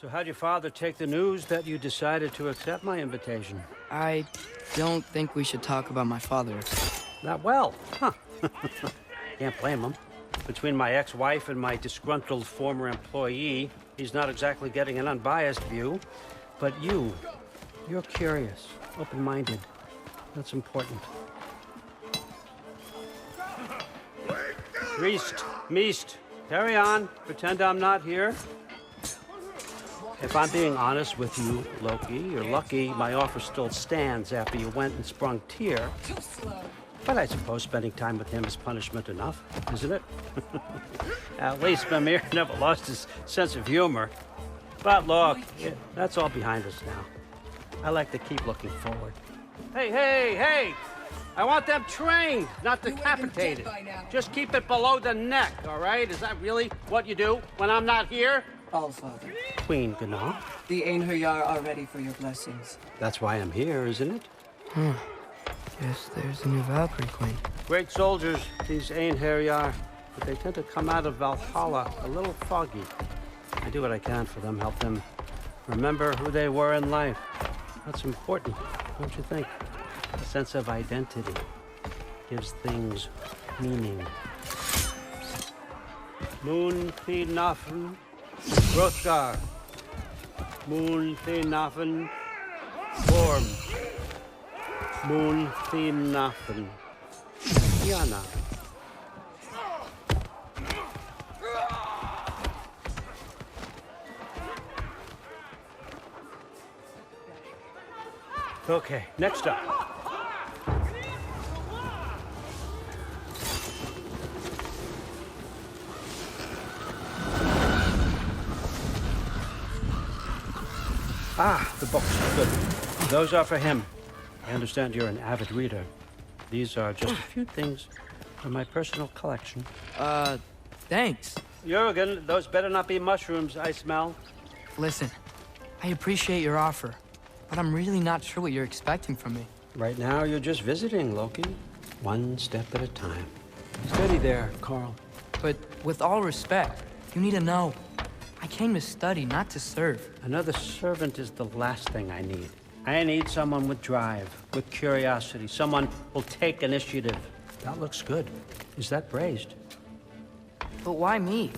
So how'd your father take the news that you decided to accept my invitation? I don't think we should talk about my father. Not well, huh? Can't blame him. Between my ex-wife and my disgruntled former employee, he's not exactly getting an unbiased view. But you're curious, open-minded. That's important. Meest, carry on. Pretend I'm not here. If I'm being honest with you, Loki, you're lucky my offer still stands after you went and sprung Tyr. But I suppose spending time with him is punishment enough, isn't it? At least Mimir never lost his sense of humor. But look, that's all behind us now. I like to keep looking forward. Hey! I want them trained, not decapitated. Just keep it below the neck, all right? Is that really what you do when I'm not here? Allfather, Queen Gná. the Einherjar are ready for your blessings. That's why I'm here, isn't it? Guess there's a new Valkyrie Queen. Great soldiers, these Einherjar, but they tend to come out of Valhalla a little foggy. I do what I can for them, help them remember who they were in life. That's important, don't you think? A sense of identity gives things meaning. Moon Thinafen, Hrothgar. Moon Thinafen, Gorm. Moon Thinafen, Yana. Okay, next up. The books. Good. Those are for him. I understand you're an avid reader. These are just a few things from my personal collection. Thanks. Jurgen, those better not be mushrooms I smell. Listen, I appreciate your offer, but I'm really not sure what you're expecting from me. Right now, you're just visiting, Loki. One step at a time. Steady there, Carl. But with all respect, you need to know, I came to study, not to serve. Another servant is the last thing I need. I need someone with drive, with curiosity, someone who'll take initiative. That looks good. Is that braised? But why me?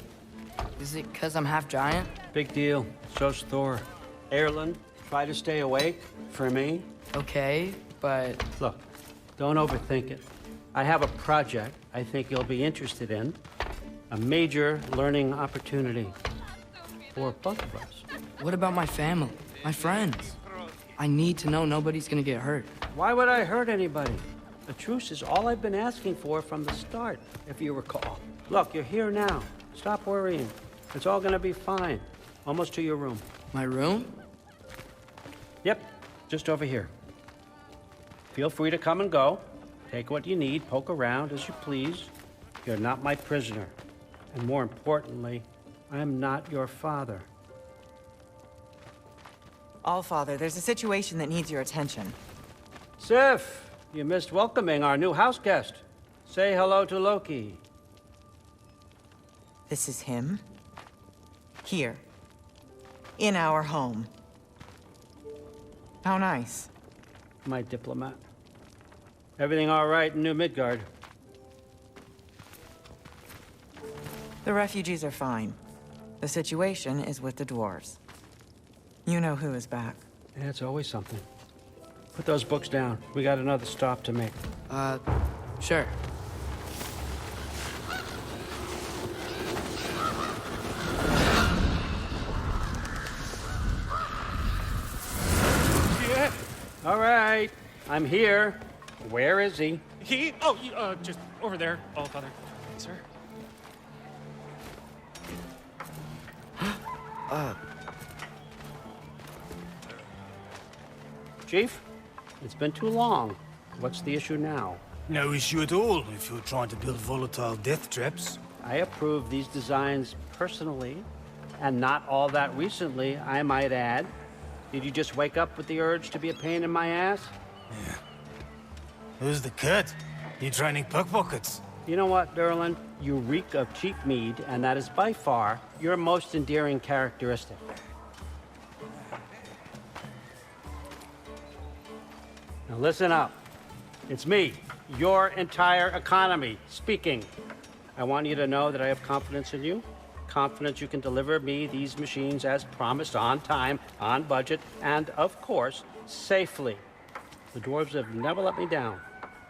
Is it because I'm half giant? Big deal. So's Thor. Erlen, try to stay awake for me. Okay, but... Look, don't overthink it. I have a project I think you'll be interested in. A major learning opportunity. For both of us. What about my family? My friends? I need to know nobody's gonna get hurt. Why would I hurt anybody? A truce is all I've been asking for from the start, if you recall. Look, you're here now. Stop worrying. It's all gonna be fine. Almost to your room. My room? Yep, just over here. Feel free to come and go. Take what you need, poke around as you please. You're not my prisoner. And more importantly, I'm not your father. Allfather, there's a situation that needs your attention. Sif, you missed welcoming our new house guest. Say hello to Loki. This is him. Here. In our home. How nice. My diplomat. Everything all right in New Midgard? The refugees are fine. The situation is with the dwarves. You know who is back. Yeah, it's always something. Put those books down. We got another stop to make. Sure. Yeah. All right. I'm here. Where is he? Just over there, Allfather. Sir? Chief, it's been too long. What's the issue now? No issue at all if you're trying to build volatile death traps. I approve these designs personally, and not all that recently, I might add. Did you just wake up with the urge to be a pain in my ass? Yeah. Who's the cut? You training pickpockets? You know what, Derlin? You reek of cheap mead, and that is by far your most endearing characteristic. Now listen up. It's me, your entire economy, speaking. I want you to know that I have confidence in you. Confidence you can deliver me these machines as promised, on time, on budget, and of course, safely. The dwarves have never let me down,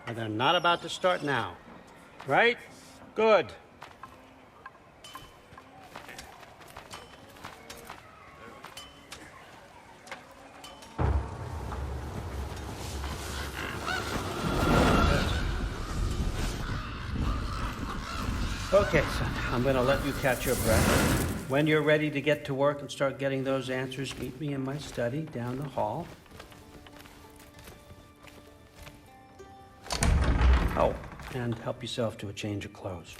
and they're not about to start now. Right? Good. Okay, son, I'm gonna let you catch your breath. When you're ready to get to work and start getting those answers, meet me in my study down the hall. Oh, and help yourself to a change of clothes.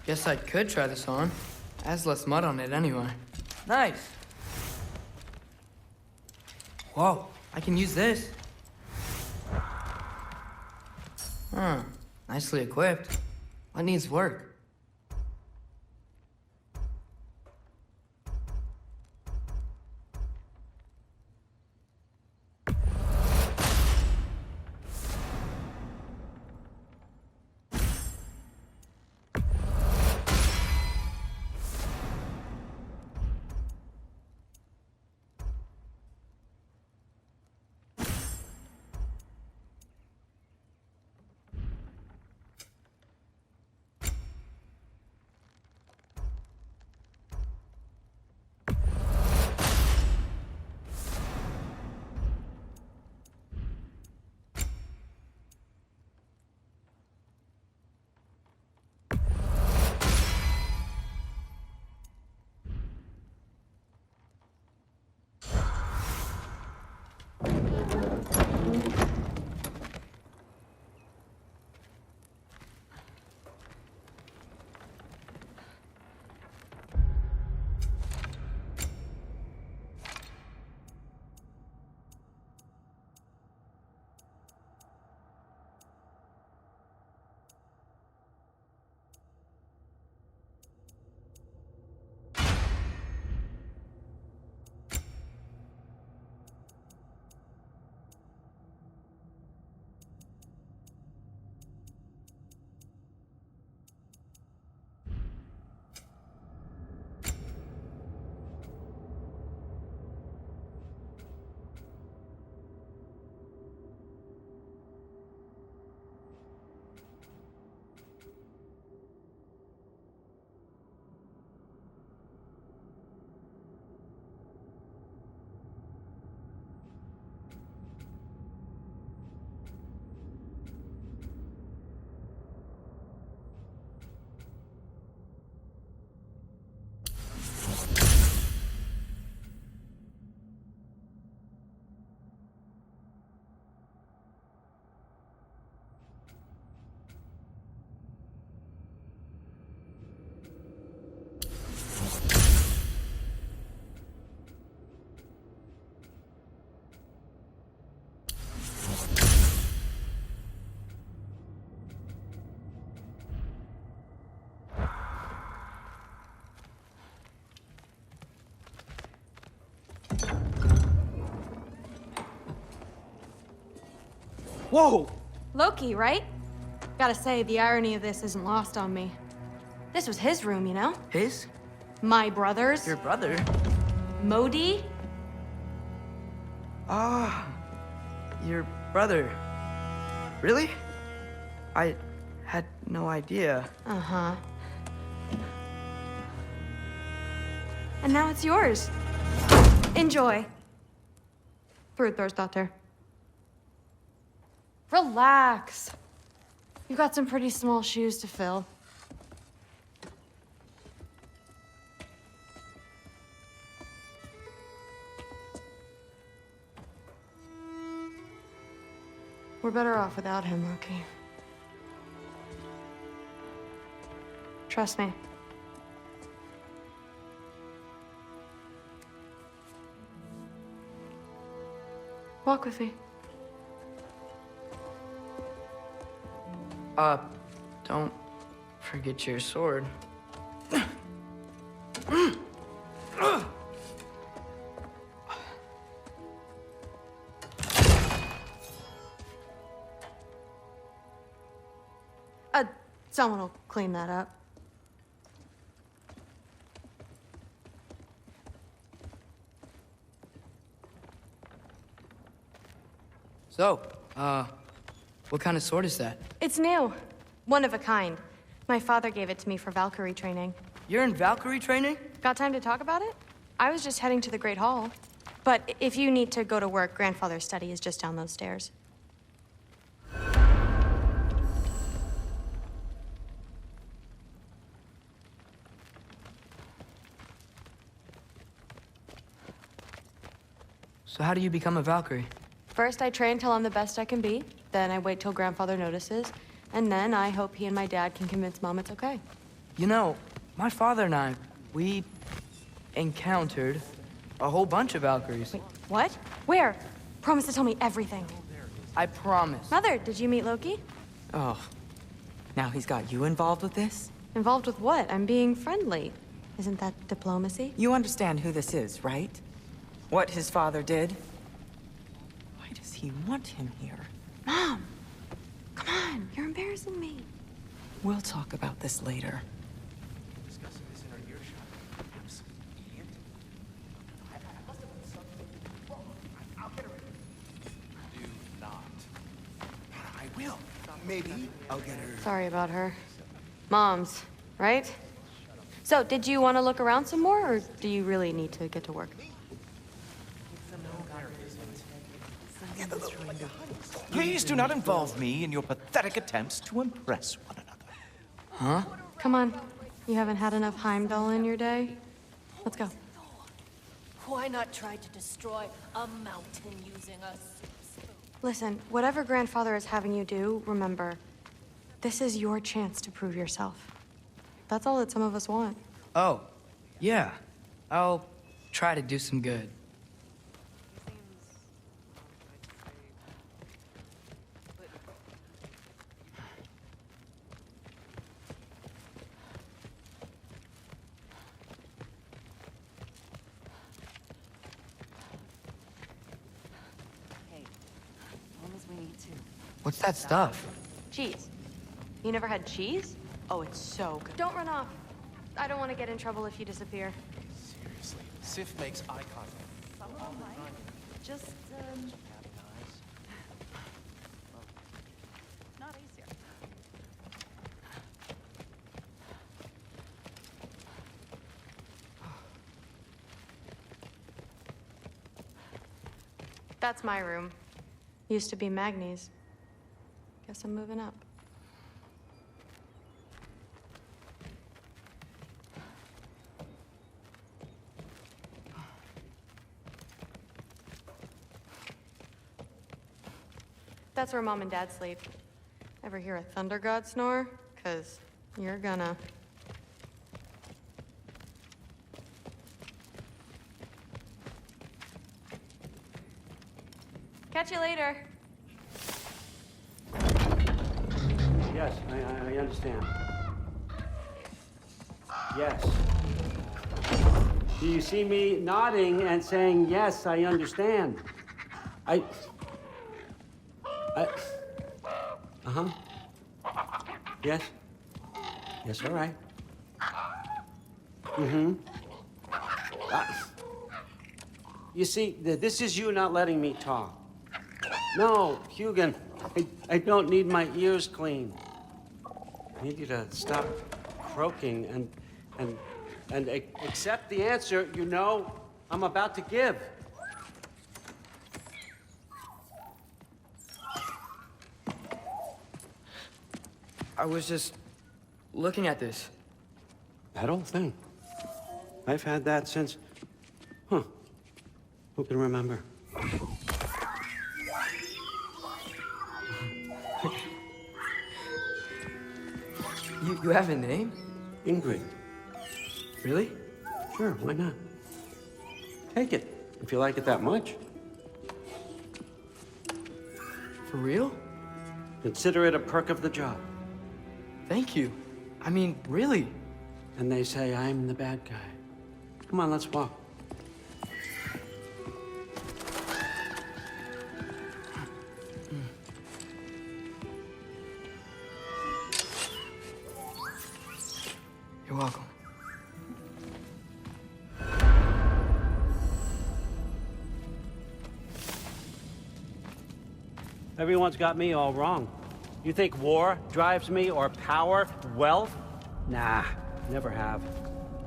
Guess I could try this on. Has less mud on it anyway. Nice. Whoa, I can use this. Huh, nicely equipped. What needs work? Whoa! Loki, right? Gotta say, the irony of this isn't lost on me. This was his room, you know? His? My brother's. Your brother? Modi? Ah, your brother. Really? I had no idea. Uh-huh. And now it's yours. Enjoy. Daughter. Relax. You've got some pretty small shoes to fill. We're better off without him, Loki. Trust me. Walk with me. Don't forget your sword. Someone will clean that up. So, what kind of sword is that? It's new. One of a kind. My father gave it to me for Valkyrie training. You're in Valkyrie training? Got time to talk about it? I was just heading to the Great Hall. But if you need to go to work, Grandfather's study is just down those stairs. So how do you become a Valkyrie? First, I train till I'm the best I can be. Then I wait till Grandfather notices. And then I hope he and my dad can convince Mom it's okay. You know, my father and I, we encountered a whole bunch of Valkyries. Wait, what? Where? Promise to tell me everything. I promise. Mother, did you meet Loki? Oh, now he's got you involved with this? Involved with what? I'm being friendly. Isn't that diplomacy? You understand who this is, right? What his father did? Why does he want him here? Mom! Come on, you're embarrassing me. We'll talk about this later. Maybe I'll get her. Sorry about her. Mom's, right? So, did you want to look around some more, or do you really need to get to work? Please do not involve me in your pathetic attempts to impress one another. Huh? Come on. You haven't had enough Heimdall in your day? Let's go. Why not try to destroy a mountain using a soup spoon? Listen, whatever Grandfather is having you do, remember, this is your chance to prove yourself. That's all that some of us want. Oh, yeah. I'll try to do some good. What's that stuff? Cheese. You never had cheese? Oh, it's so good. Don't run off. I don't want to get in trouble if you disappear. Seriously, Sif makes eye contact. Just, not easier. That's my room. Used to be Magni's. Guess I'm moving up. That's where Mom and Dad sleep. Ever hear a thunder god snore? 'Cause you're gonna. Catch you later. Yes, I understand. Yes. Do you see me nodding and saying, yes, I understand? Uh-huh. Yes. Yes, all right. Mm-hmm. You see, this is you not letting me talk. No, Hugin, I don't need my ears cleaned. I need you to stop croaking and accept the answer you know I'm about to give. I was just looking at this. That old thing. I've had that since... Who can remember? You have a name? Ingrid. Really? Sure, why not? Take it, if you like it that much. For real? Consider it a perk of the job. Thank you. I mean, really. And they say I'm the bad guy. Come on, let's walk. You're welcome. Everyone's got me all wrong. You think war drives me, or power, wealth? Nah, never have.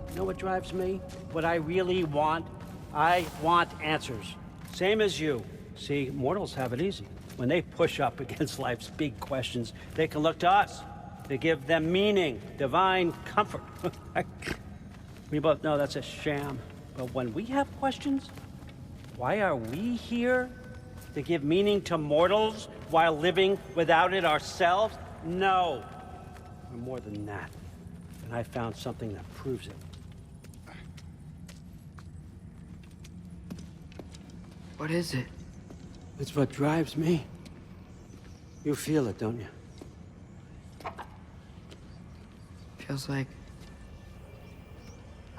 You know what drives me? What I really want? I want answers. Same as you. See, mortals have it easy. When they push up against life's big questions, they can look to us. They give them meaning, divine comfort. We both know that's a sham. But when we have questions, why are we here? To give meaning to mortals while living without it ourselves? No. We're more than that. And I found something that proves it. What is it? It's what drives me. You feel it, don't you? Feels like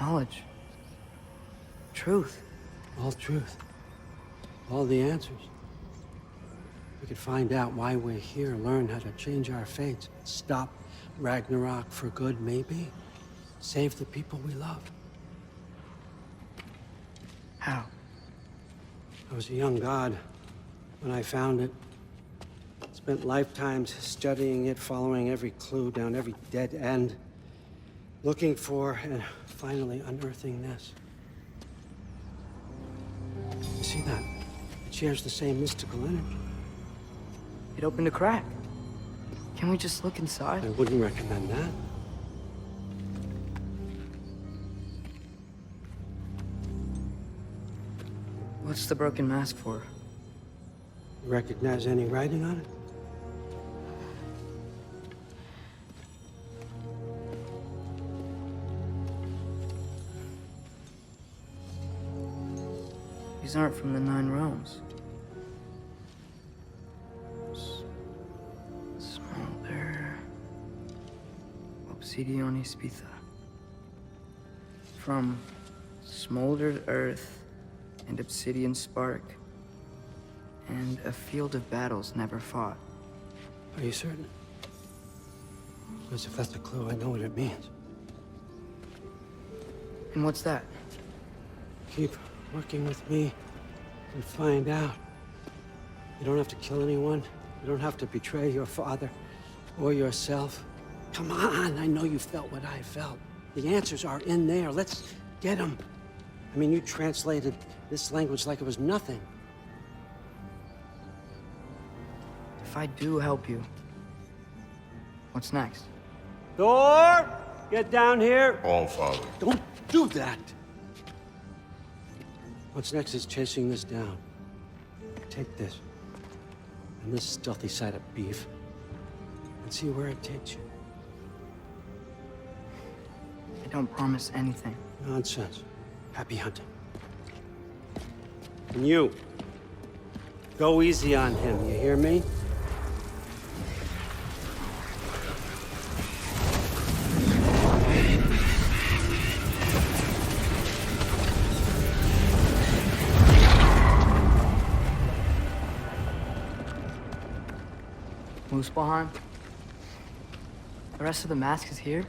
knowledge. Truth. All truth. All the answers. We could find out why we're here, learn how to change our fates, stop Ragnarok for good, maybe. Save the people we love. How? I was a young god when I found it. Spent lifetimes studying it, following every clue down every dead end, looking for and finally unearthing this. You see that? It shares the same mystical energy. It opened a crack. Can we just look inside? I wouldn't recommend that. What's the broken mask for? You recognize any writing on it? These aren't from the Nine Realms. Smolder. Obsidion Ispitha. From smoldered earth and obsidian spark. And a field of battles never fought. Are you certain? Because if that's a clue, I know what it means. And what's that? Keep working with me and find out. You don't have to kill anyone. You don't have to betray your father or yourself. Come on, I know you felt what I felt. The answers are in there. Let's get them. I mean, you translated this language like it was nothing. If I do help you, what's next? Thor, get down here. All Father. Don't do that. What's next is chasing this down. Take this and this stealthy side of beef and see where it takes you. I don't promise anything. Nonsense. Happy hunting. And you, go easy on him, you hear me? Muspelheim? The rest of the mask is here?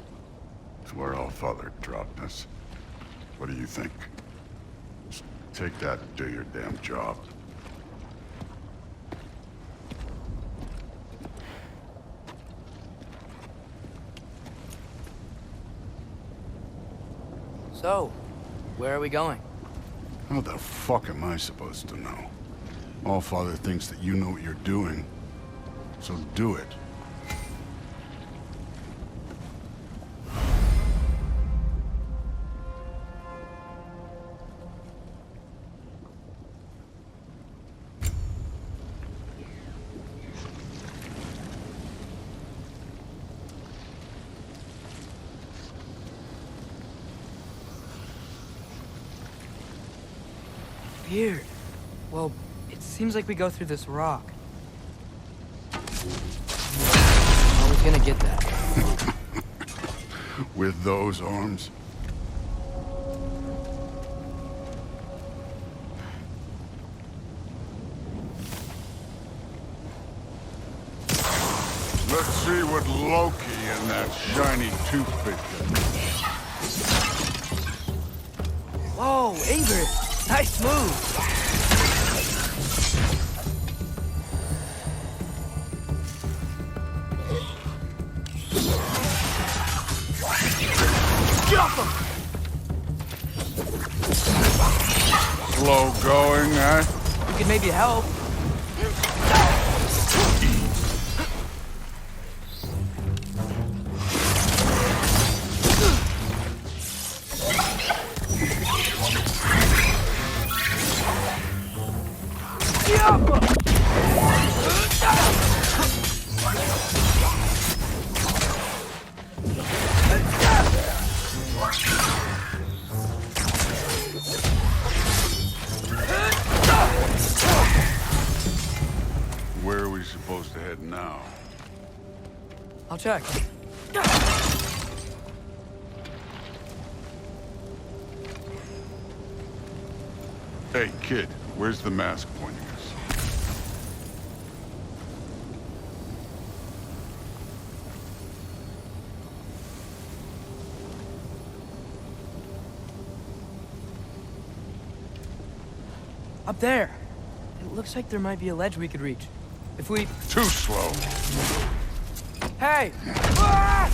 It's where All Father dropped us. What do you think? Just take that and do your damn job. So, where are we going? How the fuck am I supposed to know? All Father thinks that you know what you're doing, so do it. Weird. Well, it seems like we go through this rock. gonna get that? With those arms? Let's see what Loki and that shiny toothpick can do. Whoa, Ingrid! Nice move! Slow going, eh? You could maybe help. Where are we supposed to head now? I'll check. Hey, kid, where's the mask pointing us? Up there. It looks like there might be a ledge we could reach. If we... Too slow. Hey! Ah!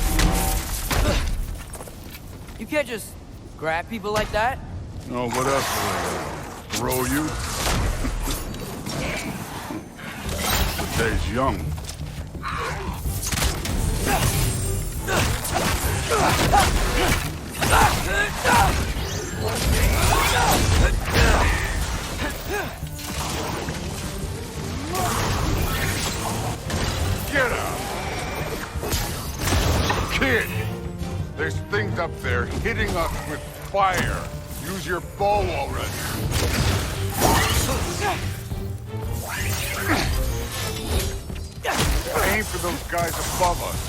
You can't just grab people like that. Oh, what else will I do? Throw you? The day's young. Get out! Kid! There's things up there hitting us with fire. Use your bow already. Aim for those guys above us.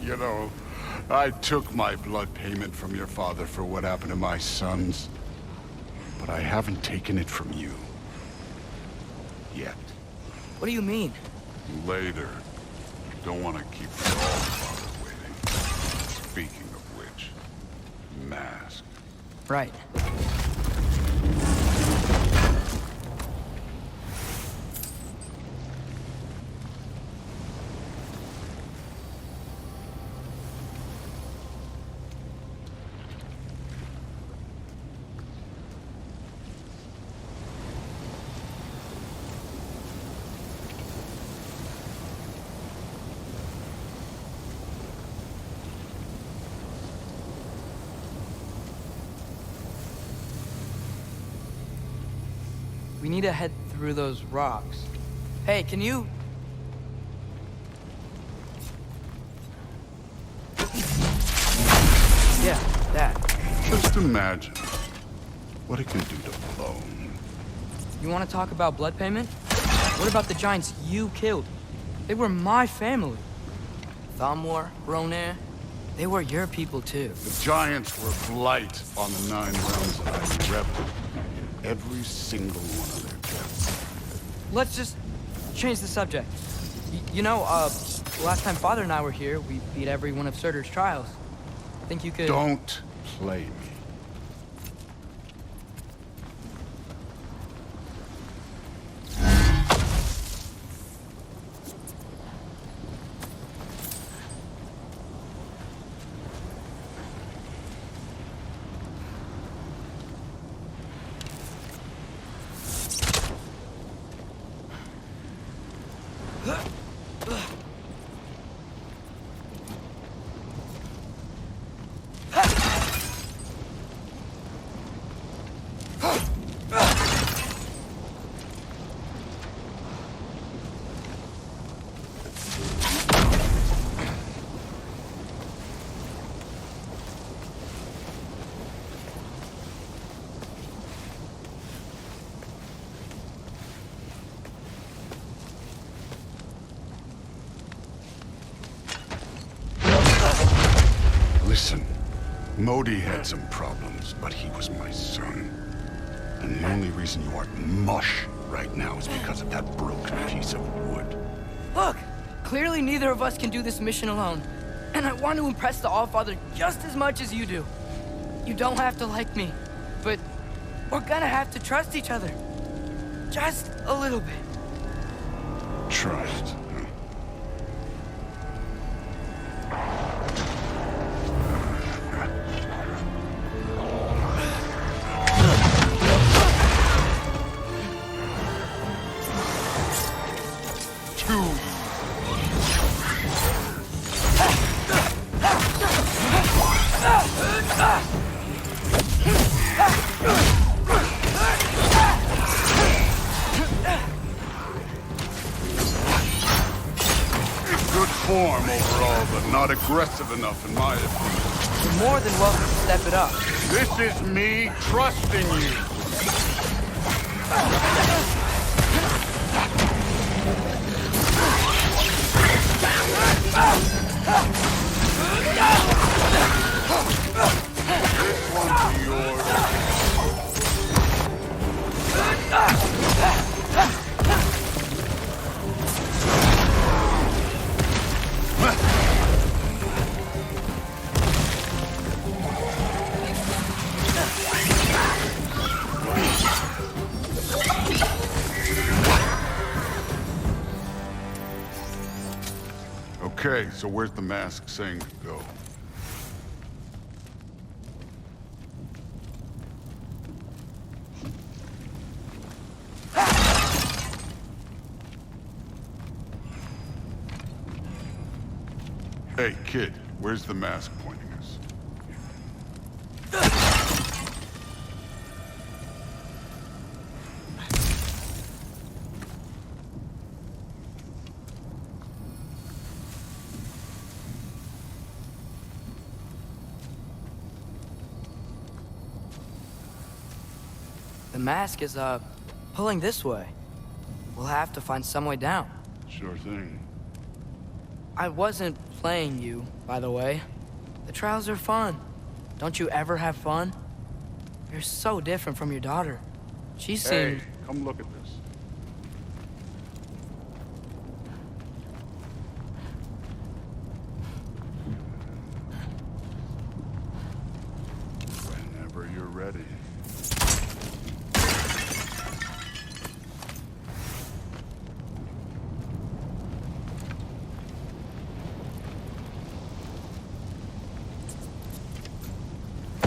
You know, I took my blood payment from your father for what happened to my sons. But I haven't taken it from you. Yet. What do you mean? Later. Don't want to keep your father waiting. Speaking of which, mask. Right. We need to head through those rocks. Hey, can you... Yeah, that. Just imagine what it can do to bone. You want to talk about blood payment? What about the giants you killed? They were my family. Thamor, Ronair, they were your people too. The giants were blight on the 9 realms that I reveled in every single one of their deaths. Let's just change the subject. You know, last time Father and I were here, we beat every one of Surtur's trials. Think you could... Don't play me. Listen, Modi had some problems, but he was my son. And the only reason you aren't mush right now is because of that broken piece of wood. Look, clearly neither of us can do this mission alone. And I want to impress the Allfather just as much as you do. You don't have to like me, but we're gonna have to trust each other. Just a little bit. Trust. Form overall, but not aggressive enough in my opinion. You're more than welcome to step it up. This is me trusting you. This one's yours. Okay, so where's the mask saying to go? Hey, kid, where's the mask pointing us? The mask is, pulling this way. We'll have to find some way down. Sure thing. I wasn't playing you, by the way. The trials are fun. Don't you ever have fun? You're so different from your daughter. She seemed... Hey, come look at this. Whenever you're ready.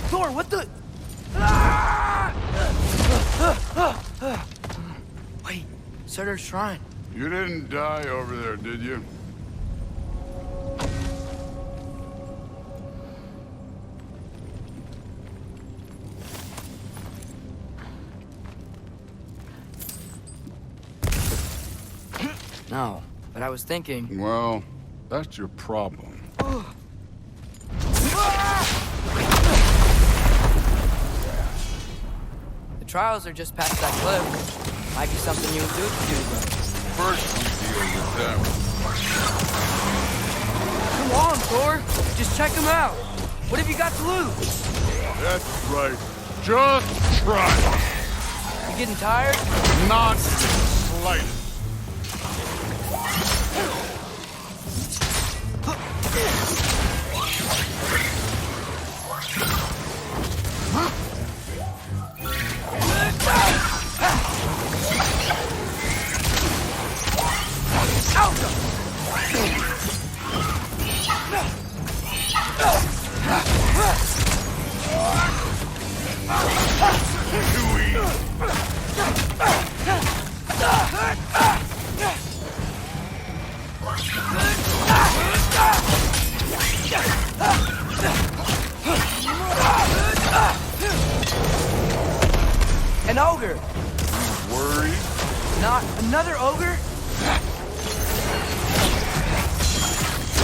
Thor, what the... Wait, Surtur's shrine. You didn't die over there, did you? No, but I was thinking... Well, that's your problem. The trials are just past that cliff. Might be something you and Duke can do, though. First, we deal with them. Come on, Thor. Just check them out. What have you got to lose? That's right. Just try. You getting tired? Not the slightest. An ogre! Worried? Not another ogre?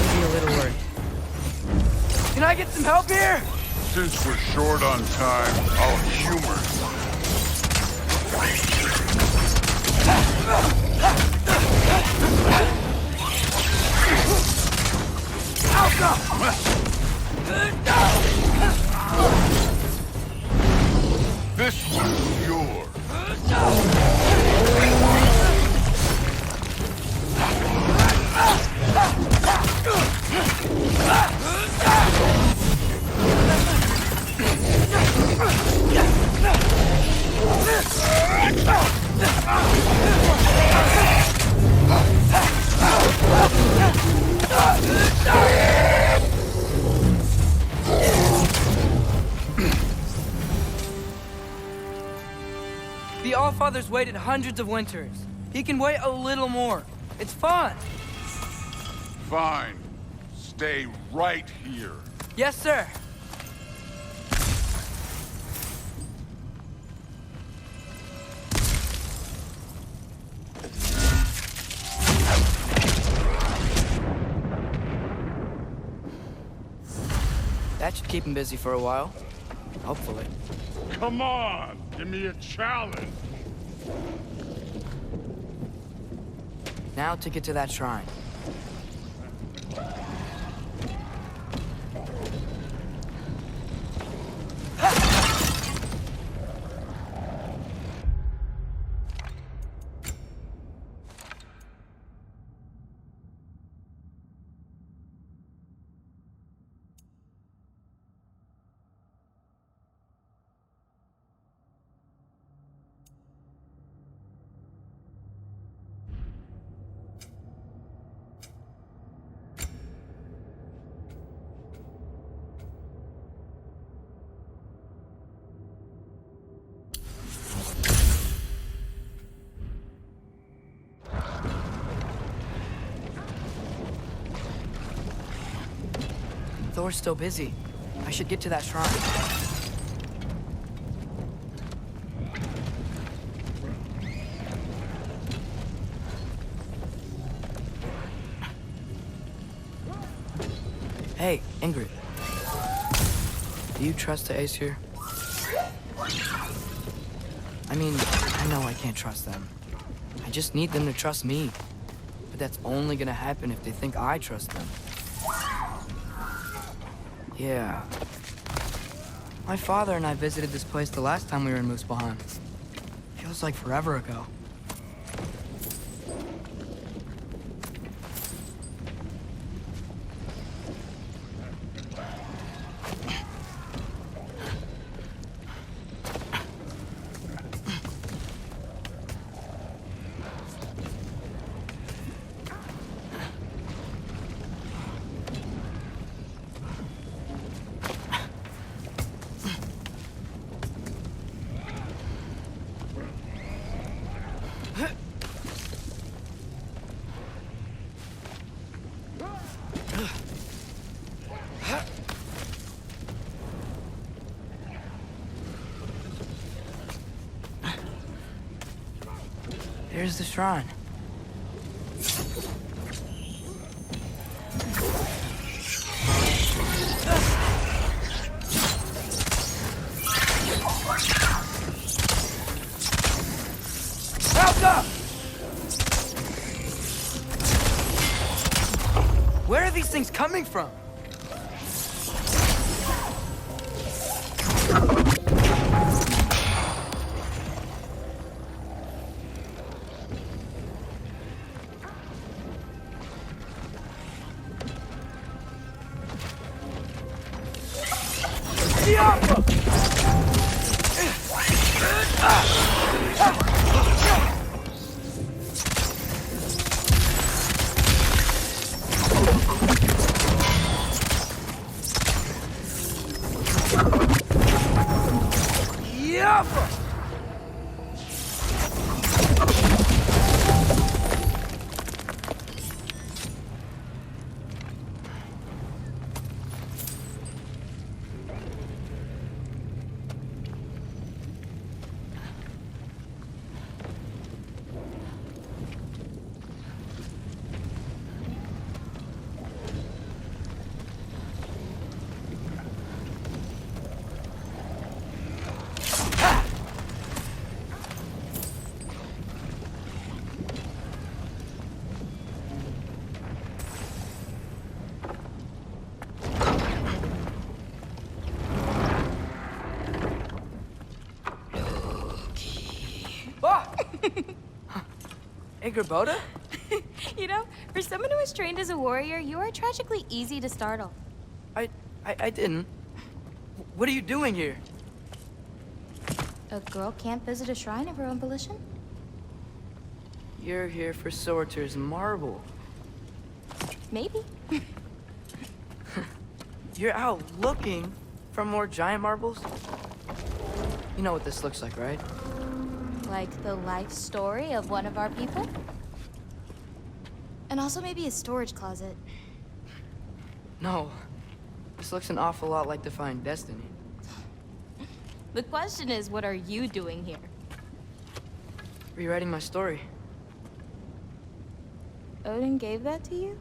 Maybe a little worried. Can I get some help here? Since we're short on time, I'll humor you. Alka! father's waited hundreds of winters. He can wait a little more. It's fun. Fine. Stay right here. Yes, sir. That should keep him busy for a while. Hopefully. Come on! Give me a challenge! Now to get to that shrine. Thor's still busy. I should get to that shrine. Hey, Ingrid. Do you trust the Ace here? I mean, I know I can't trust them. I just need them to trust me. But that's only gonna happen if they think I trust them. Yeah. My father and I visited this place the last time we were in Muspelheim. Feels like forever ago. There's the shrine. Help! Where are these things coming from? Ingrid? You know, for someone who was trained as a warrior, you are tragically easy to startle. I didn't. What are you doing here? A girl can't visit a shrine of her own volition? You're here for Sorter's marble. Maybe. You're out looking for more giant marbles? You know what this looks like, right? Like the life story of one of our people? And also maybe a storage closet. No. This looks an awful lot like Defying Destiny. The question is, what are you doing here? Rewriting my story. Odin gave that to you?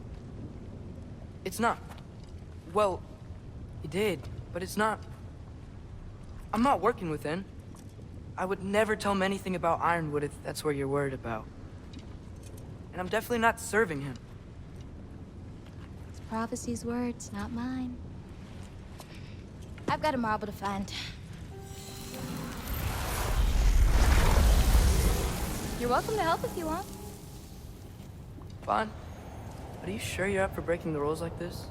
It's not... Well, he did, but it's not... I'm not working with him. I would never tell him anything about Ironwood if that's what you're worried about. And I'm definitely not serving him. It's prophecy's words, not mine. I've got a marble to find. You're welcome to help if you want. Fine. But are you sure you're up for breaking the rules like this?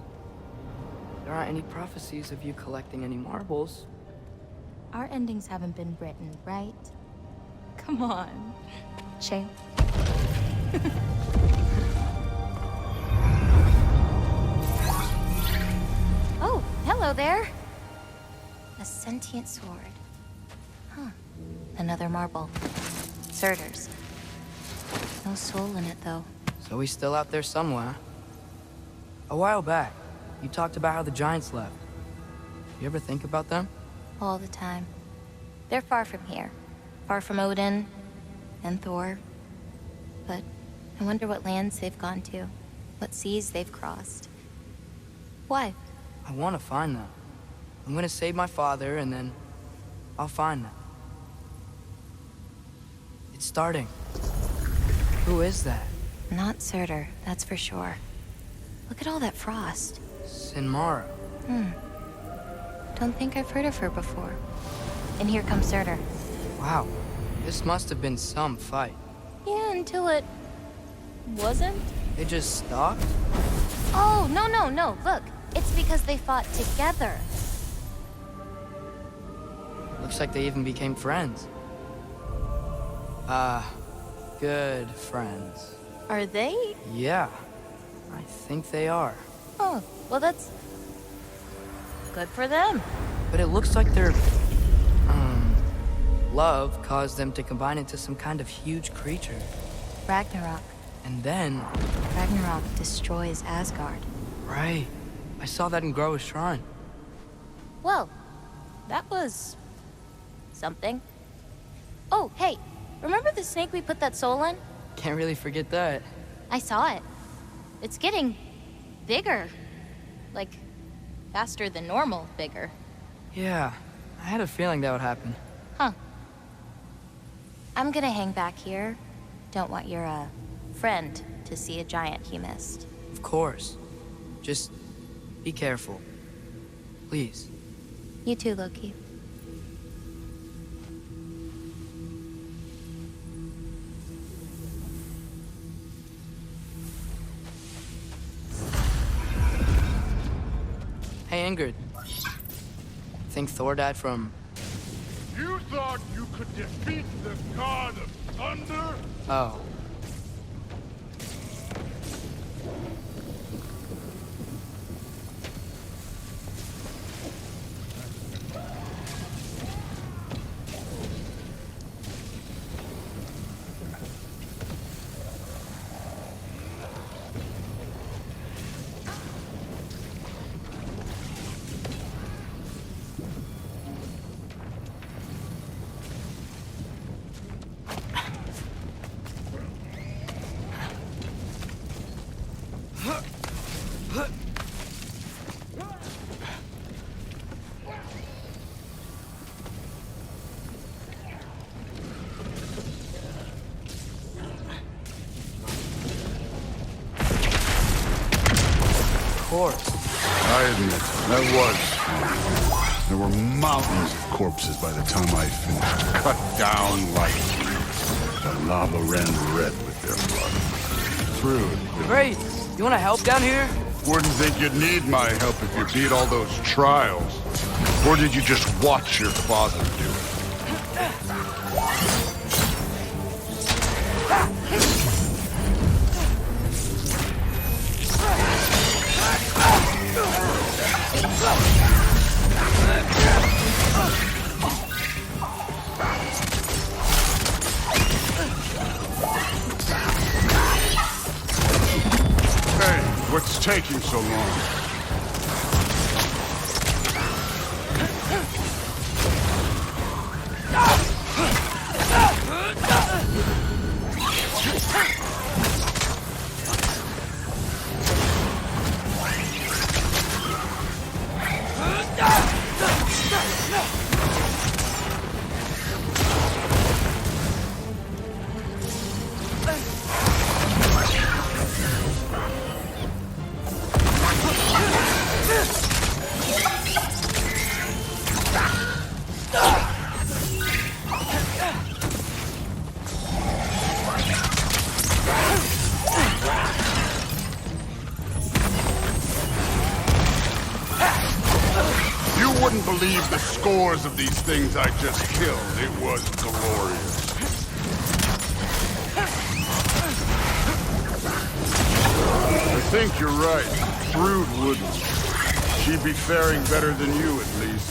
There aren't any prophecies of you collecting any marbles. Our endings haven't been written, right? Come on. Shale. Oh, hello there. A sentient sword. Huh. Another marble. Surtur's. No soul in it, though. So he's still out there somewhere. A while back, you talked about how the giants left. You ever think about them? All the time. They're far from here. Far from Odin and Thor. But I wonder what lands they've gone to. What seas they've crossed. Why? I want to find them. I'm gonna save my father, and then I'll find them. It's starting. Who is that? Not Surtur, that's for sure. Look at all that frost. Sinmara. Don't think I've heard of her before. And here comes Surtur. Wow. This must have been some fight. Yeah, until it... wasn't? They just stopped? Oh, no. Look, it's because they fought together. Looks like they even became friends. Good friends. Are they? Yeah, I think they are. Oh, well that's... good for them. But it looks like their... love caused them to combine into some kind of huge creature. Ragnarok. And then... Ragnarok destroys Asgard. Right. I saw that in Groa's shrine. Well, that was... something. Oh, hey, remember the snake we put that soul in? Can't really forget that. I saw it. It's getting... bigger. Like, faster than normal bigger. Yeah, I had a feeling that would happen. Huh. I'm gonna hang back here. Don't want your, friend to see a giant he missed. Of course. Just be careful. Please. You too, Loki. Hey, Ingrid. Think Thor died from... You thought you could defeat the god of thunder? Oh. I admit, that was fun. There were mountains of corpses by the time I finished. Cut down like the lava ran red with their blood. True. Great! You wanna help down here? Wouldn't think you'd need my help if you beat all those trials. Or did you just watch your father do it? What's taking so long? Wouldn't believe the scores of these things I just killed. It was glorious. I think you're right. Brood wouldn't. She'd be faring better than you, at least.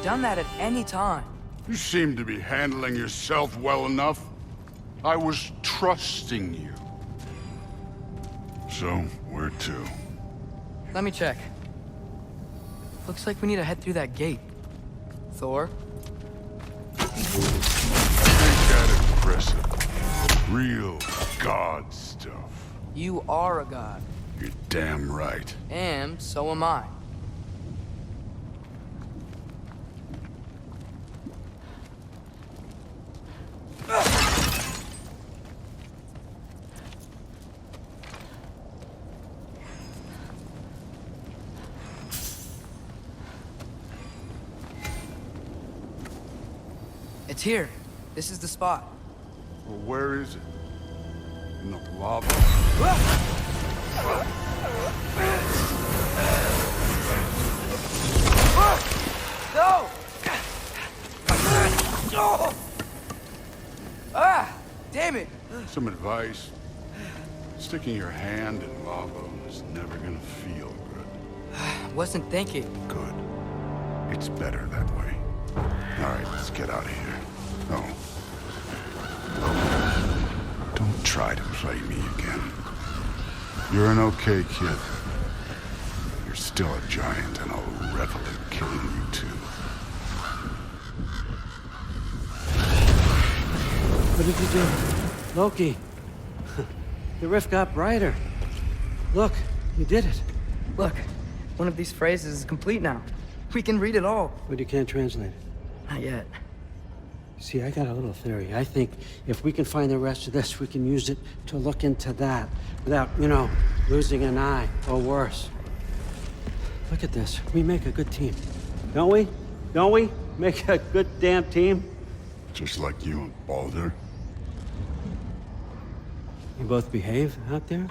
Done that at any time. You seem to be handling yourself well enough. I was trusting you. So, where to? Let me check. Looks like we need to head through that gate. Thor? Ain't that impressive? Real god stuff. You are a god. You're damn right. And so am I. It's here. This is the spot. Well, where is it? In the lava? No! Ah! Damn it! Some advice. Sticking your hand in lava is never gonna feel good. Wasn't thinking. Good. It's better that way. All right, let's get out of here. Oh. Don't try to play me again. You're an okay kid. You're still a giant, and I'll revel in killing you too. What did you do? Loki. The rift got brighter. Look, you did it. Look, one of these phrases is complete now. We can read it all. But you can't translate it. Not yet. See, I got a little theory. I think if we can find the rest of this, we can use it to look into that without, losing an eye or worse. Look at this. We make a good team. Don't we? Don't we? Make a good damn team? Just like you and Baldur. You both behave out there?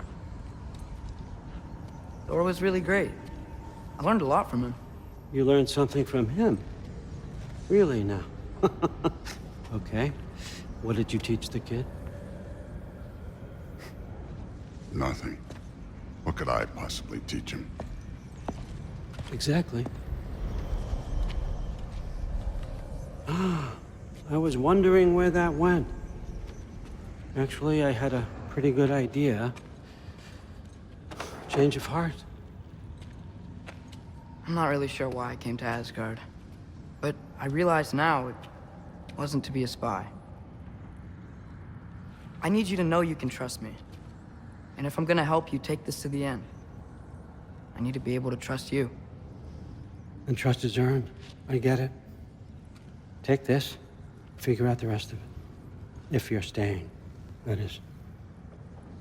Thor was really great. I learned a lot from him. You learned something from him? Really now? Okay. What did you teach the kid? Nothing. What could I possibly teach him? Exactly. I was wondering where that went. Actually, I had a pretty good idea. Change of heart. I'm not really sure why I came to Asgard. But I realize now it wasn't to be a spy. I need you to know you can trust me. And if I'm gonna help you take this to the end, I need to be able to trust you. And trust is earned. I get it. Take this, figure out the rest of it. If you're staying, that is.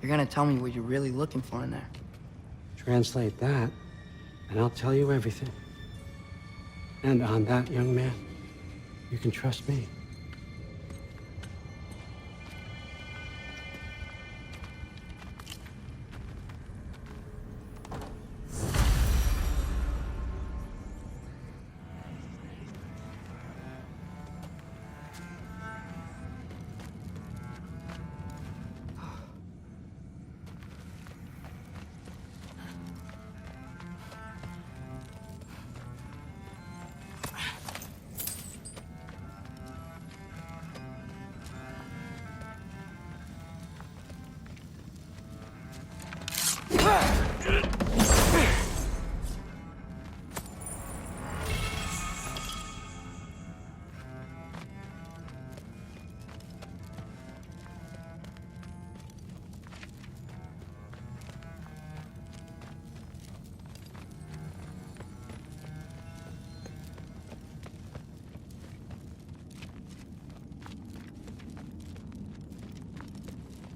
You're gonna tell me what you're really looking for in there. Translate that, and I'll tell you everything. And on that, young man, you can trust me.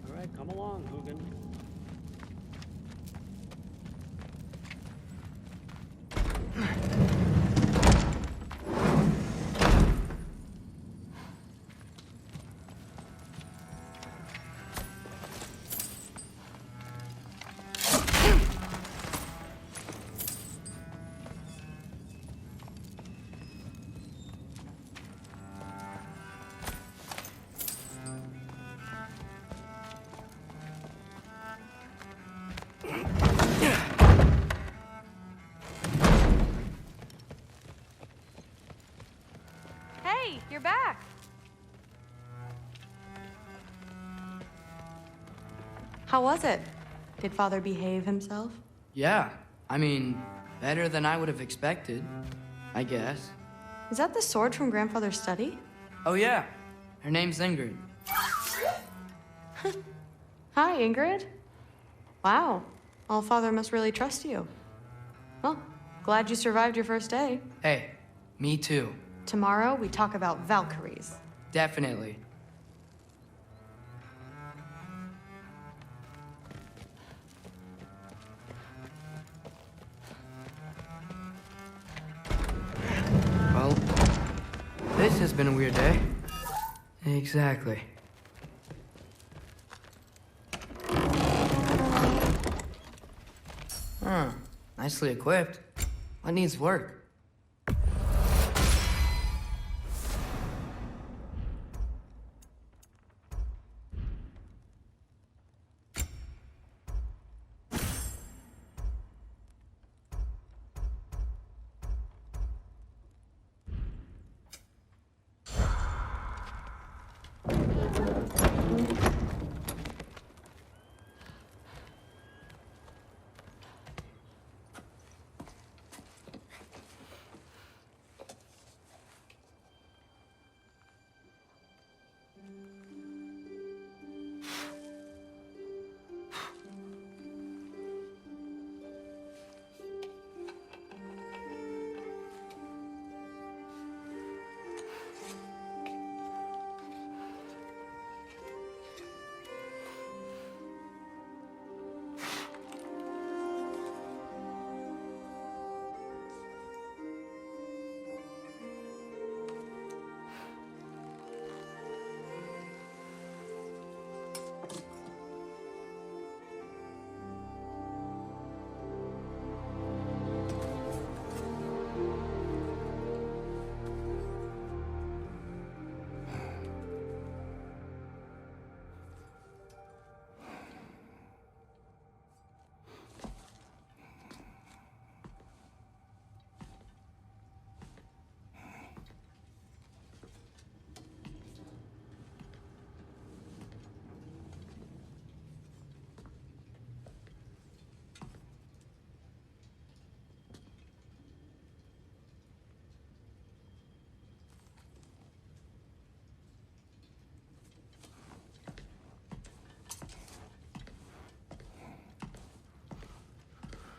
All right, come along, Hugin. Hey, you're back. How was it? Did Father behave himself? Yeah, I mean, better than I would have expected, I guess. Is that the sword from Grandfather's study? Oh yeah, her name's Ingrid. Hi, Ingrid. Wow, Allfather must really trust you. Well, glad you survived your first day. Hey, me too. Tomorrow, we talk about Valkyries. Definitely. Well, this has been a weird day. Exactly. Huh, nicely equipped. What needs work?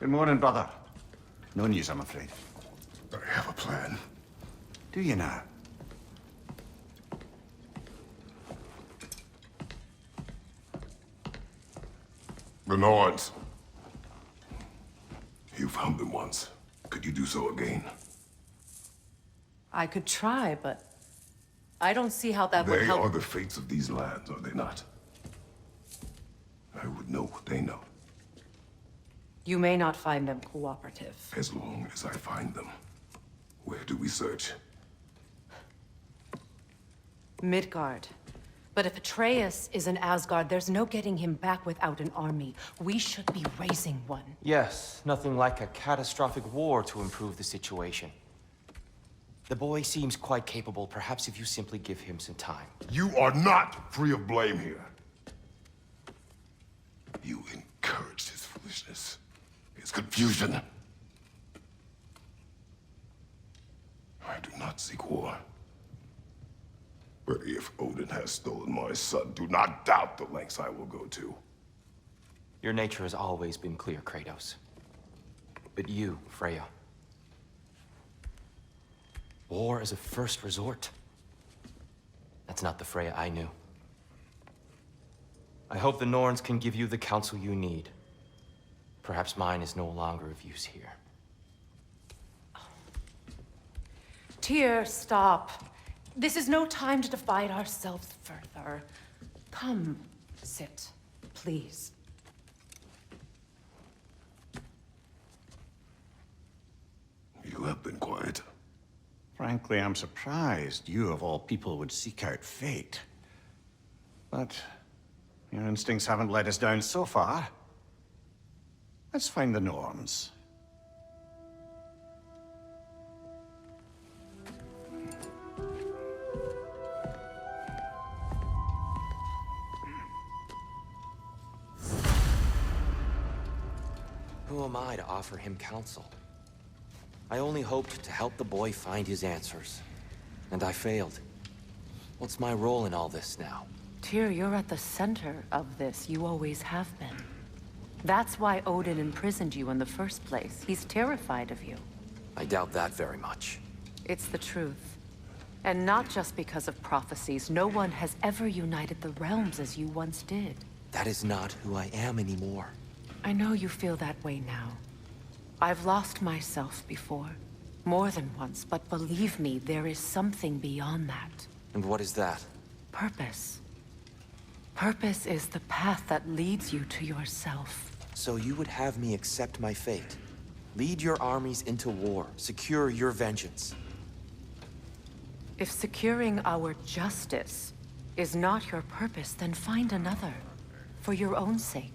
Good morning, brother. No news, I'm afraid. I have a plan. Do you now? The Norns. You found them once. Could you do so again? I could try, but I don't see how that would They help. are the fates of these lands, are they not? I would know what they know, You may not find them cooperative. as long as I find them. Where do we search? Midgard. But if Atreus is in Asgard, there's no getting him back without an army. We should be raising one. Yes, nothing like a catastrophic war to improve the situation. The boy seems quite capable. Perhaps if you simply give him some time. You are not free of blame here. You encouraged his foolishness, his confusion. I do not seek war. But if Odin has stolen my son, do not doubt the lengths I will go to. Your nature has always been clear, Kratos. But you, Freya. War as a first resort. That's not the Freya I knew. I hope the Norns can give you the counsel you need. Perhaps mine is no longer of use here. Tyr, stop. This is no time to divide ourselves further. Come, sit, please. You have been quiet. Frankly, I'm surprised you, of all people, would seek out fate. But your instincts haven't let us down so far. Let's find the Norns. Who am I to offer him counsel? I only hoped to help the boy find his answers. And I failed. What's my role in all this now? Tyr, you're at the center of this. You always have been. That's why Odin imprisoned you in the first place. He's terrified of you. I doubt that very much. It's the truth. And not just because of prophecies. No one has ever united the realms as you once did. That is not who I am anymore. I know you feel that way now. I've lost myself before. More than once, but believe me, there is something beyond that. And what is that? Purpose. Purpose is the path that leads you to yourself. So you would have me accept my fate? Lead your armies into war, secure your vengeance. If securing our justice is not your purpose, then find another. For your own sake.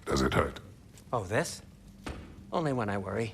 Does it hurt? Oh, this? Only when I worry.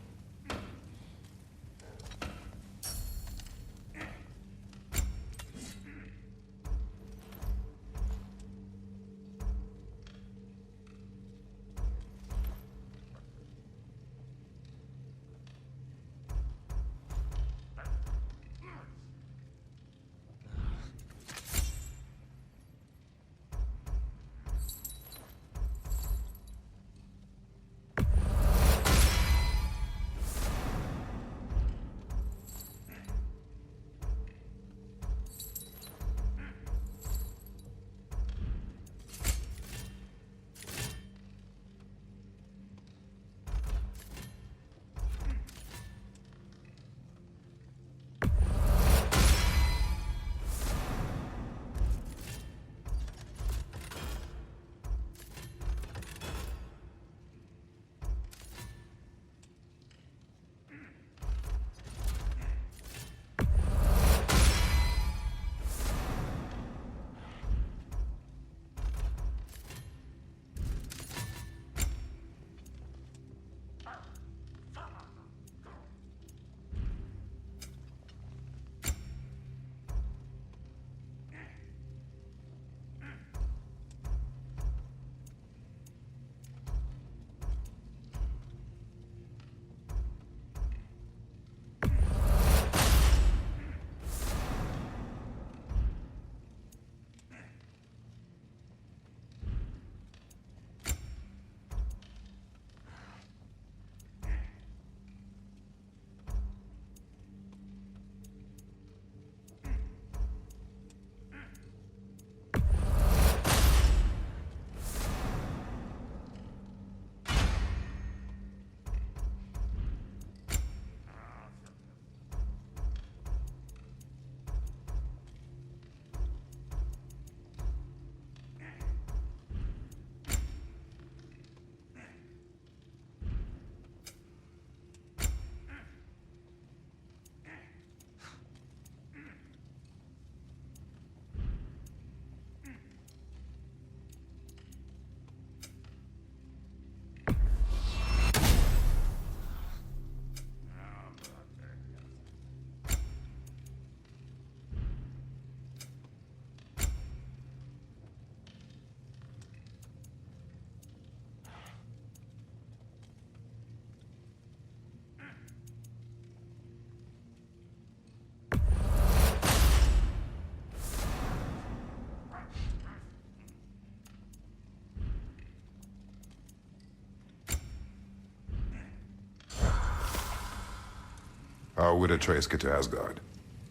How would Atreus get to Asgard?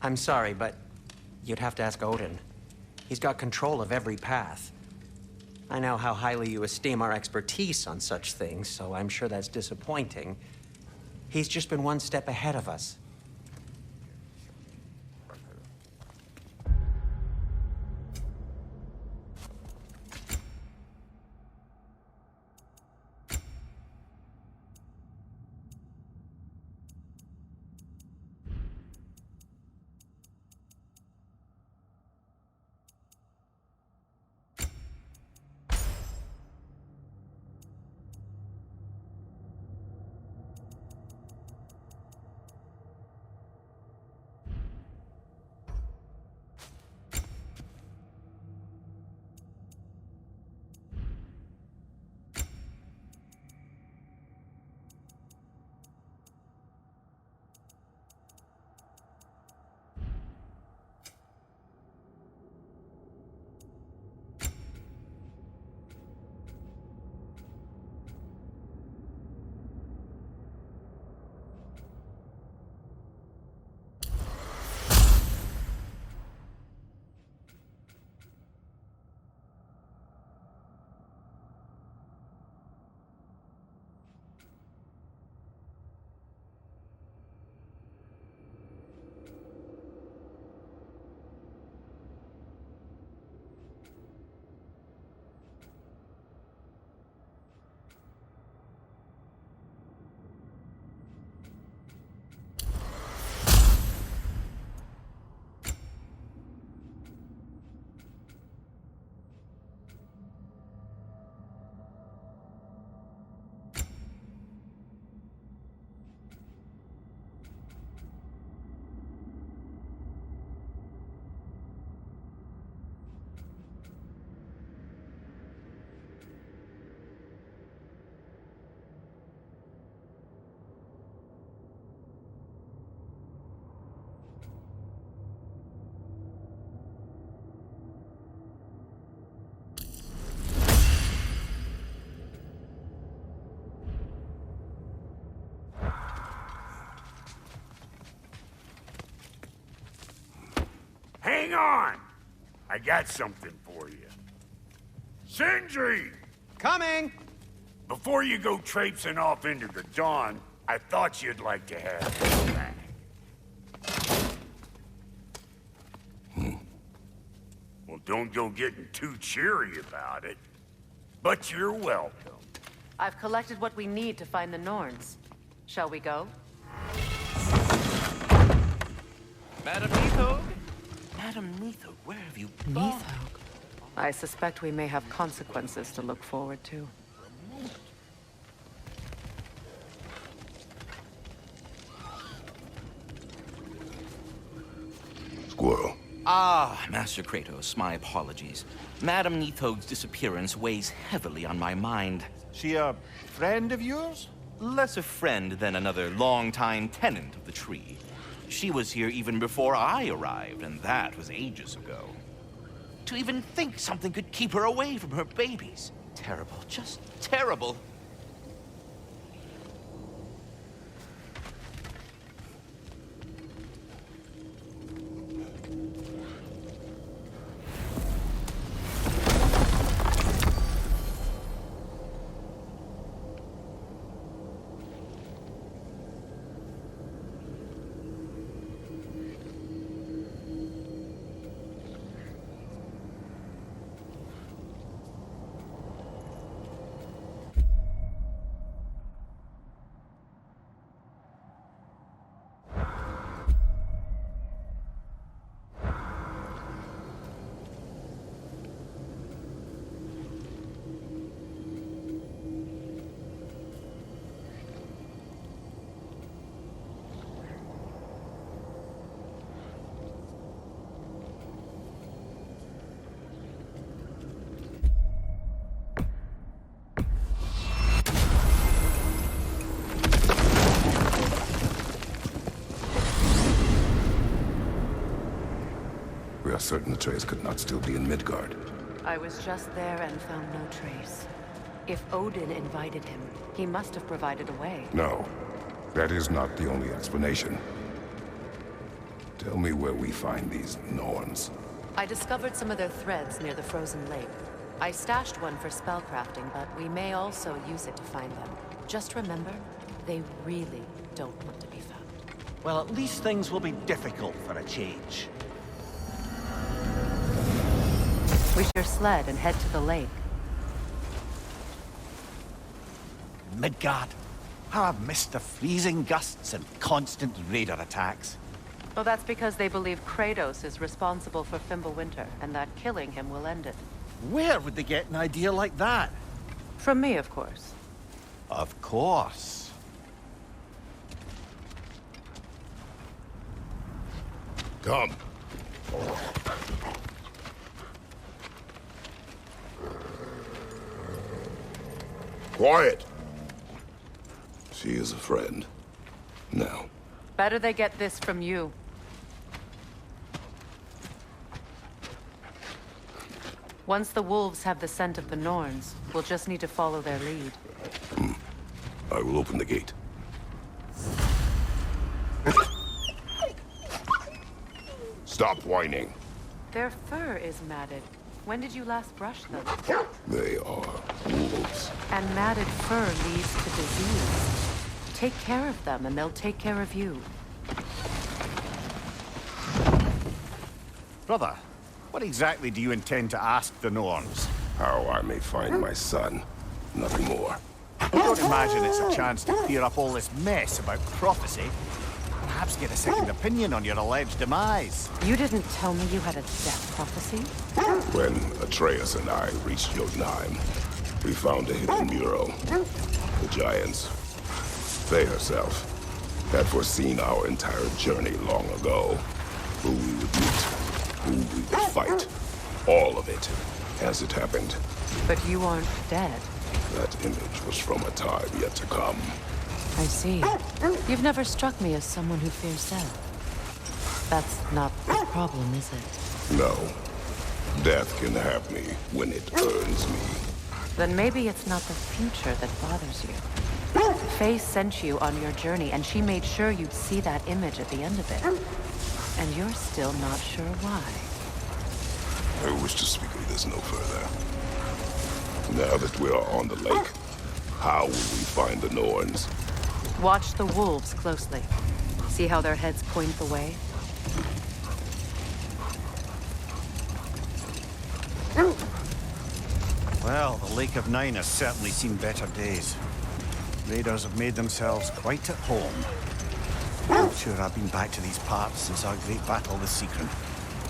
I'm sorry, but you'd have to ask Odin. He's got control of every path. I know how highly you esteem our expertise on such things, so I'm sure that's disappointing. He's just been one step ahead of us. Hang on! I got something for you. Sindri! Coming! Before you go traipsing off into the dawn, I thought you'd like to have this back. Well, don't go getting too cheery about it. But you're welcome. I've collected what we need to find the Norns. Shall we go? Madam Neathog? Madam Neathog, where have you gone? Neathog? I suspect we may have consequences to look forward to. Squirrel. Ah, Master Kratos, my apologies. Madam Neathog's disappearance weighs heavily on my mind. She a friend of yours? Less a friend than another longtime tenant of the tree. She was here even before I arrived, and that was ages ago. To even think something could keep her away from her babies. Terrible, just terrible. We are certain Atreus could not still be in Midgard. I was just there and found no trace. If Odin invited him, he must have provided a way. No, that is not the only explanation. Tell me where we find these Norns. I discovered some of their threads near the frozen lake. I stashed one for spellcrafting, but we may also use it to find them. Just remember, they really don't want to be found. Well, at least things will be difficult for a change. We should sled and head to the lake. Midgard. How I've missed the freezing gusts and constant raider attacks. Well, that's because they believe Kratos is responsible for Fimbulwinter, and that killing him will end it. Where would they get an idea like that? From me, of course. Of course. Come. Quiet. She is a friend. Now. Better they get this from you. Once the wolves have the scent of the Norns, we'll just need to follow their lead. I will open the gate. Stop whining. Their fur is matted. When did you last brush them? They are wolves. And matted fur leads to disease. Take care of them, and they'll take care of you. Brother, what exactly do you intend to ask the Norns? How I may find my son. Nothing more. I don't imagine it's a chance to clear up all this mess about prophecy. Perhaps get a second opinion on your alleged demise. You didn't tell me you had a death prophecy? When Atreus and I reached Jotunheim, we found a hidden mural. The Giants, they herself, had foreseen our entire journey long ago. Who we would meet, who we would fight. All of it, as it happened. But you aren't dead. That image was from a time yet to come. I see. You've never struck me as someone who fears death. That's not the problem, is it? No. Death can have me when it earns me. Then maybe it's not the future that bothers you. Faye sent you on your journey, and she made sure you'd see that image at the end of it. And you're still not sure why. I wish to speak of this no further. Now that we are on the lake, how will we find the Norns? Watch the wolves closely. See how their heads point the way? Well, the Lake of Nine has certainly seen better days. Raiders have made themselves quite at home. I'm sure I've been back to these parts since our great battle with Sigrun.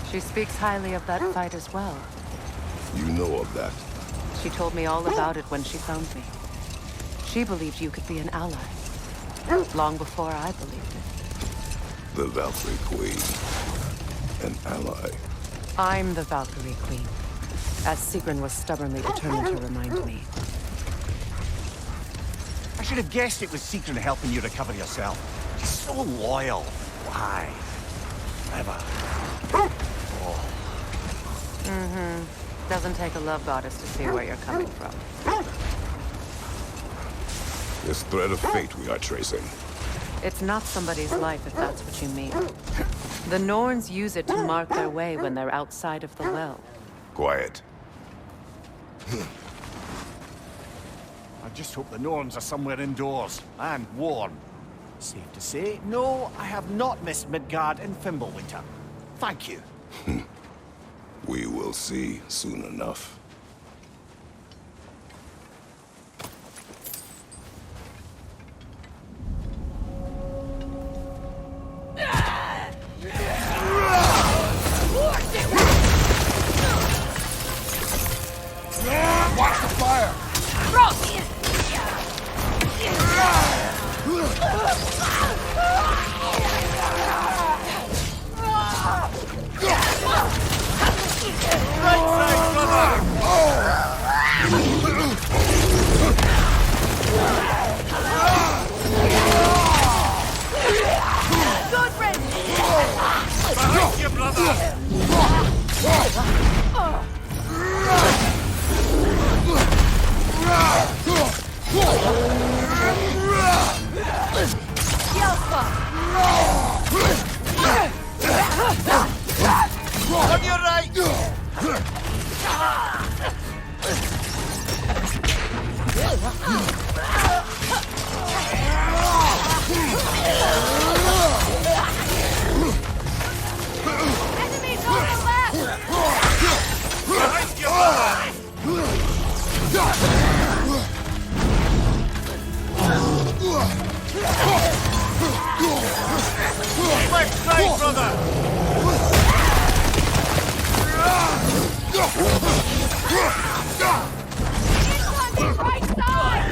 She speaks highly of that fight as well. You know of that? She told me all about it when she found me. She believed you could be an ally. Long before I believed it. The Valkyrie Queen. An ally. I'm the Valkyrie Queen, as Sigrun was stubbornly determined to remind me. I should have guessed it was Sigrun helping you recover yourself. She's so loyal. Why? Never. Oh. Mm-hmm. Doesn't take a love goddess to see where you're coming from. This thread of fate we are tracing. It's not somebody's life, if that's what you mean. The Norns use it to mark their way when they're outside of the well. Quiet. I just hope the Norns are somewhere indoors, and warm. Safe to say, no, I have not missed Midgard and Fimbulwinter. Thank you. We will see soon enough. Watch the fire! Good friend! Behind you, Yelpa! Enemies on the left! Left side, brother! Incoming right side!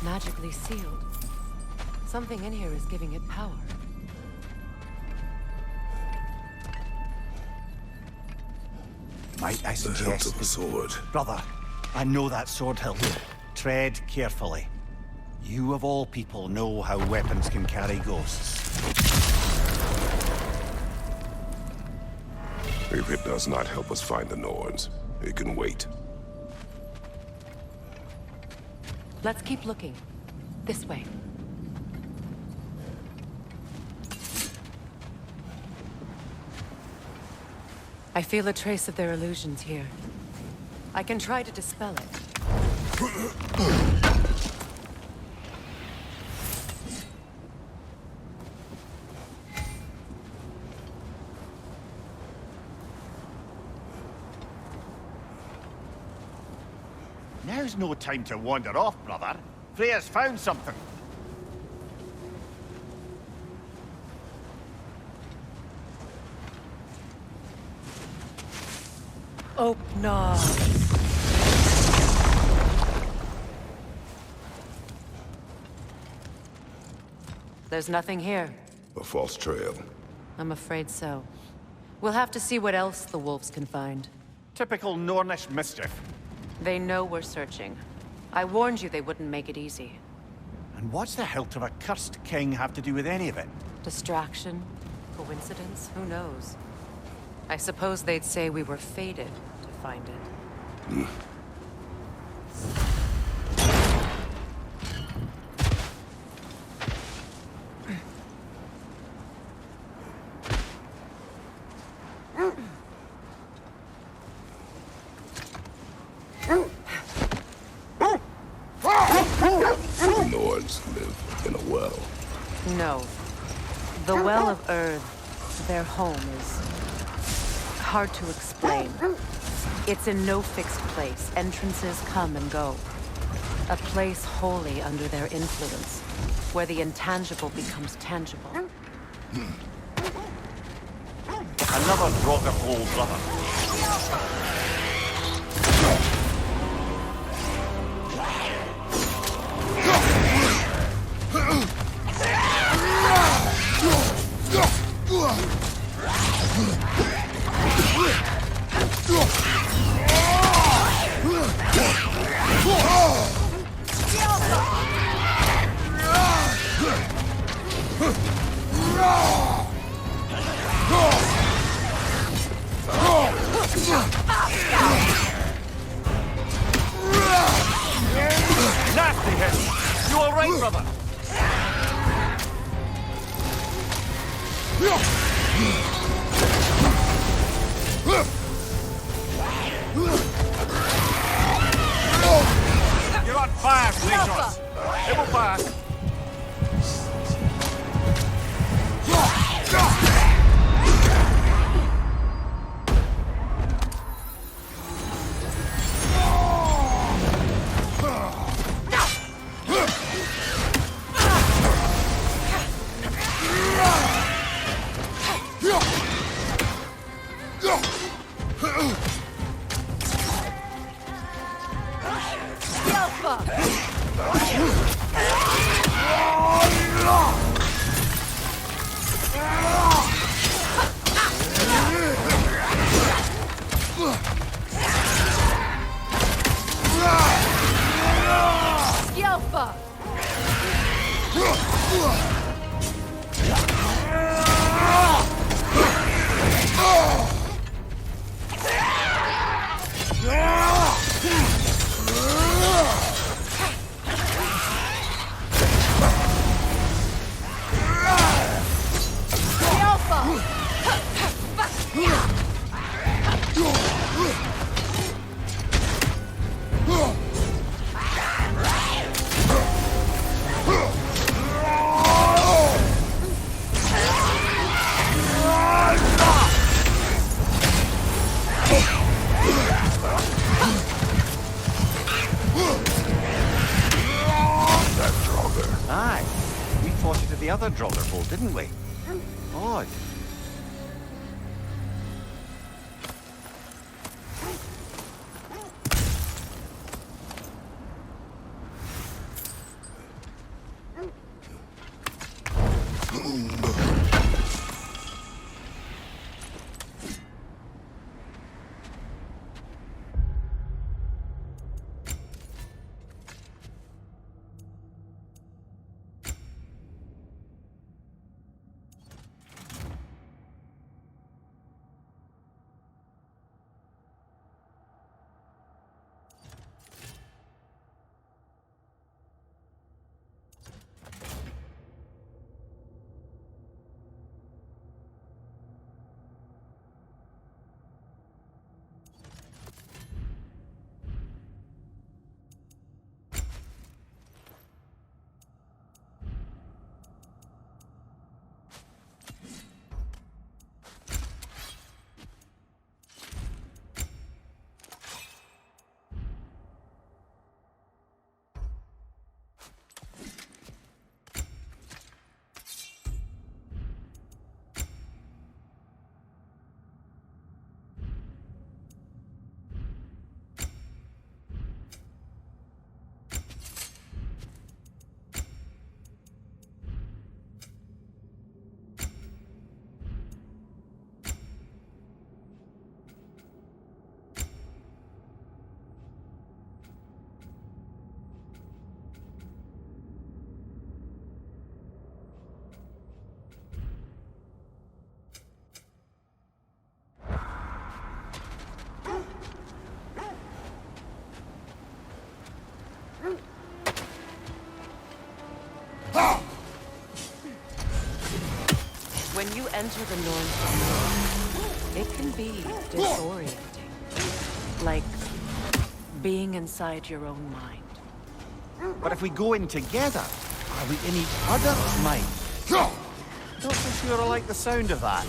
Magically sealed. Something in here is giving it power. Might I The hilt suggest... of a sword. Brother, I know that sword hilt. Tread carefully. You of all people know how weapons can carry ghosts. If it does not help us find the Norns, it can wait. Let's keep looking. This way. I feel a trace of their illusions here. I can try to dispel it. Now's no time to wander off, brother. Freya's found something. Open. There's nothing here. A false trail. I'm afraid so. We'll have to see what else the wolves can find. Typical Nornish mischief. They know we're searching. I warned you they wouldn't make it easy. And what's the hilt of a cursed king have to do with any of it? Distraction? Coincidence? Who knows? I suppose they'd say we were fated to find it. The Norns live in a well. No. The Well of Earth, their home, is hard to explain. It's in no fixed place. Entrances come and go. A place wholly under their influence, where the intangible becomes tangible. Another rock of old brother. Nasty hit! You alright, brother? You're on fire, Kratos! It will pass! the other Draugr bolt, didn't we? Odd. When you enter the Norn, it can be disorienting. Like being inside your own mind. But if we go in together, are we in each other's mind? Not so sure I like the sound of that.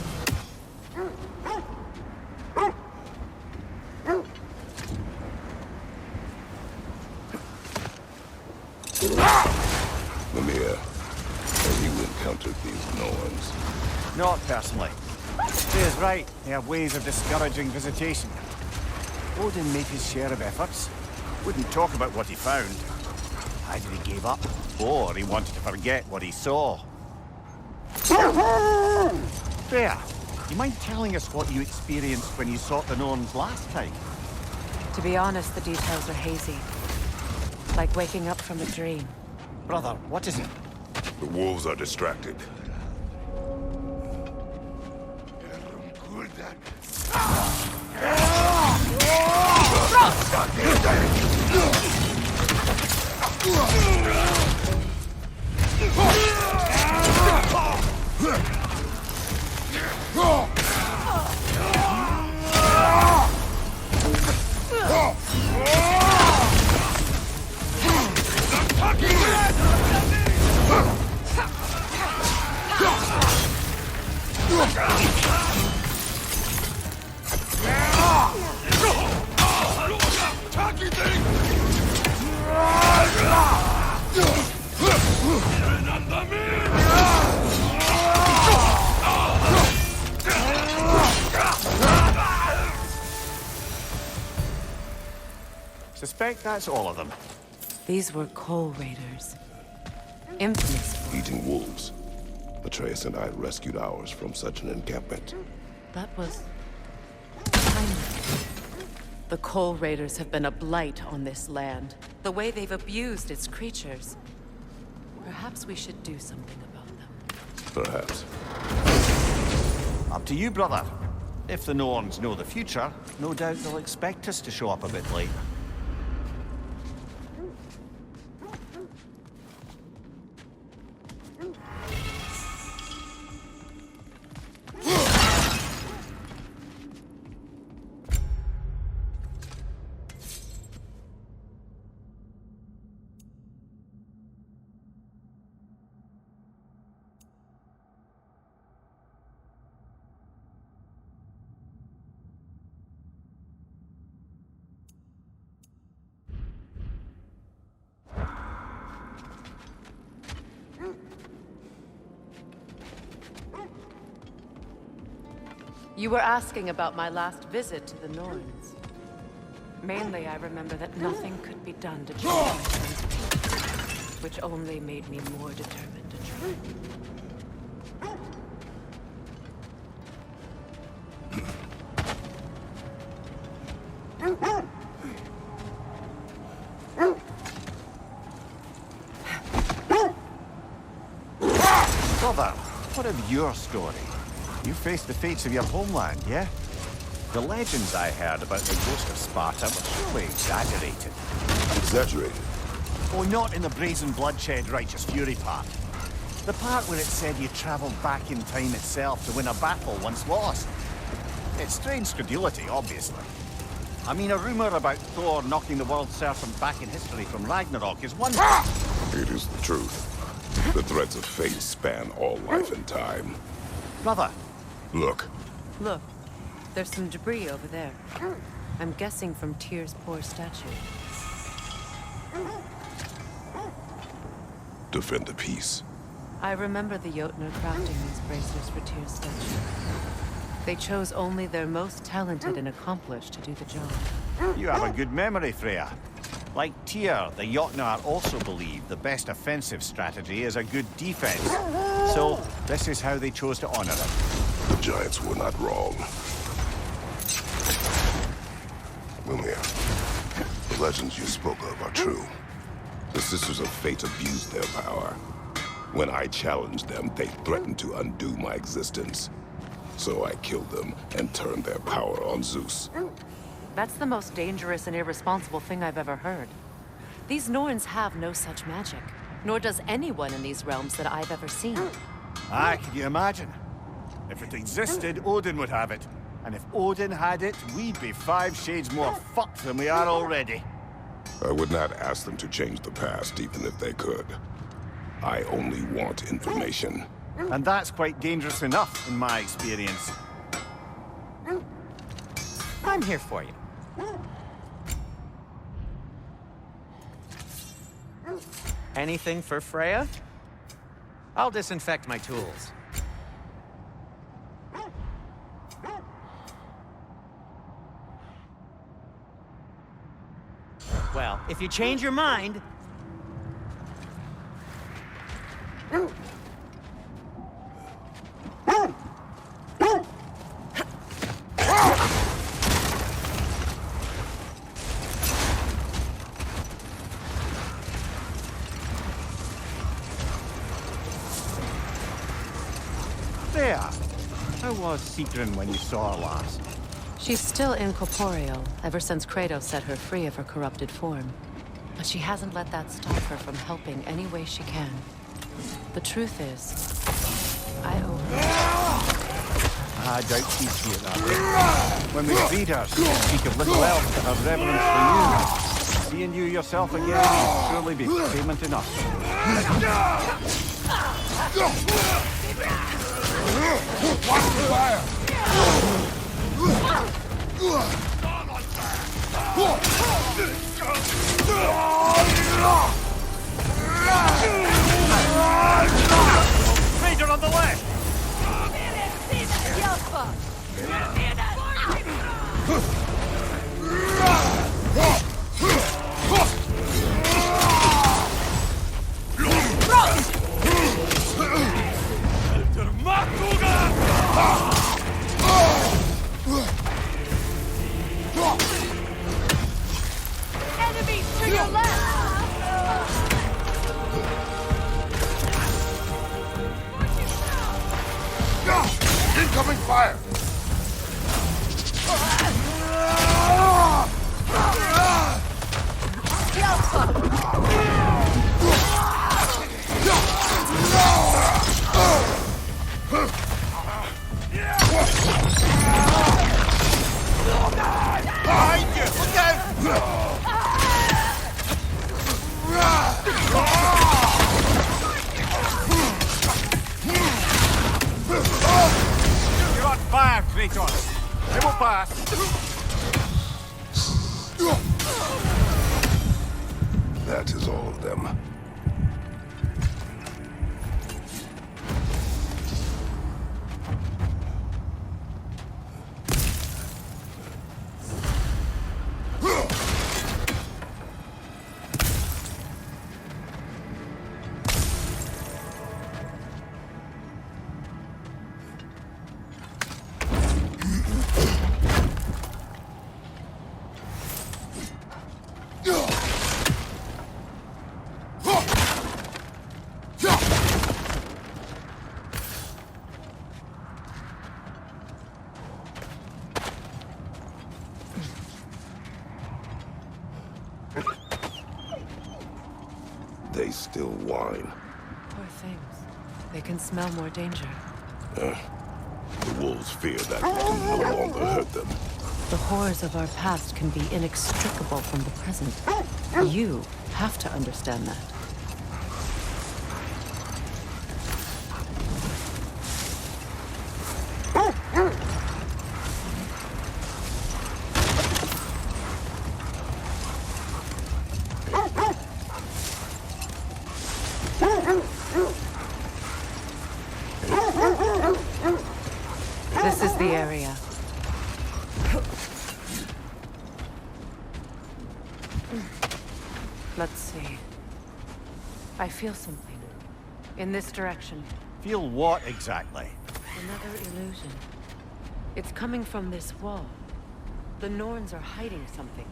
Mimir, have you encountered these Norns? Not personally. She is right. They have ways of discouraging visitation. Odin made his share of efforts. Wouldn't talk about what he found. Either he gave up, or he wanted to forget what he saw. There. You mind telling us what you experienced when you sought the Norns last time? To be honest, the details are hazy. Like waking up from a dream. Brother, what is it? The wolves are distracted. Suspect that's all of them. These were Coal Raiders. Infamous. Eating wolves. Atreus and I rescued ours from such an encampment. That was timely. The Coal Raiders have been a blight on this land. The way they've abused its creatures. Perhaps we should do something about them. Perhaps. Up to you, brother. If the Norns know the future, no doubt they'll expect us to show up a bit late. You were asking about my last visit to the Norns. Mainly, I remember that nothing could be done to change my son's fate, which only made me more determined to try. Brother, what of your story? You faced the fates of your homeland, yeah? The legends I heard about the ghost of Sparta were surely exaggerated. Exaggerated? Oh, not in the brazen bloodshed righteous fury part. The part where it said you traveled back in time itself to win a battle once lost. It's strange credulity, obviously. I mean, a rumor about Thor knocking the world serpent back in history from Ragnarok is one thing. It is the truth. The threads of fate span all life and time. Brother. Look. Look, there's some debris over there. I'm guessing from Tyr's poor statue. Defend the peace. I remember the Jotnar crafting these bracelets for Tyr's statue. They chose only their most talented and accomplished to do the job. You have a good memory, Freya. Like Tyr, the Jotnar also believe the best offensive strategy is a good defense. So, this is how they chose to honor it. The Giants were not wrong. Mimir, the legends you spoke of are true. The Sisters of Fate abused their power. When I challenged them, they threatened to undo my existence. So I killed them and turned their power on Zeus. That's the most dangerous and irresponsible thing I've ever heard. These Norns have no such magic, nor does anyone in these realms that I've ever seen. Aye, can you imagine? If it existed, Odin would have it. And if Odin had it, we'd be 5 shades more fucked than we are already. I would not ask them to change the past, even if they could. I only want information. And that's quite dangerous enough, in my experience. I'm here for you. Anything for Freya? I'll disinfect my tools. Well, if you change your mind... There. How was Sigrun when you saw her last? She's still incorporeal, ever since Kratos set her free of her corrupted form. But she hasn't let that stop her from helping any way she can. The truth is, I owe her. I doubt she'd see it that way. When we freed her, she could speak of little else but her reverence for you. Seeing you yourself again will surely be payment enough. Watch the fire! Ranger on the left! Enemies to your left! Incoming fire! Behind you! Look out! You're on fire, Kratos! They will pass! That is all of them. still whine. Poor things. They can smell more danger. The wolves fear that we can no longer hurt them. The horrors of our past can be inextricable from the present. You have to understand that. This is the area. Let's see. I feel something. In this direction. Feel what exactly? Another illusion. It's coming from this wall. The Norns are hiding something.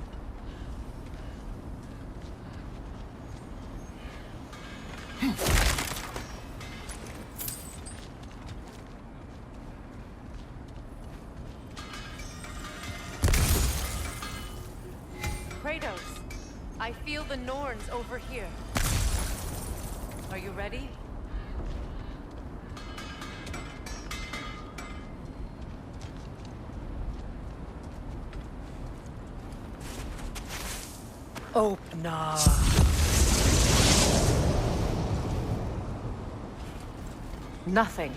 Kratos, I feel the Norns over here. Are you ready? Open up. Nothing.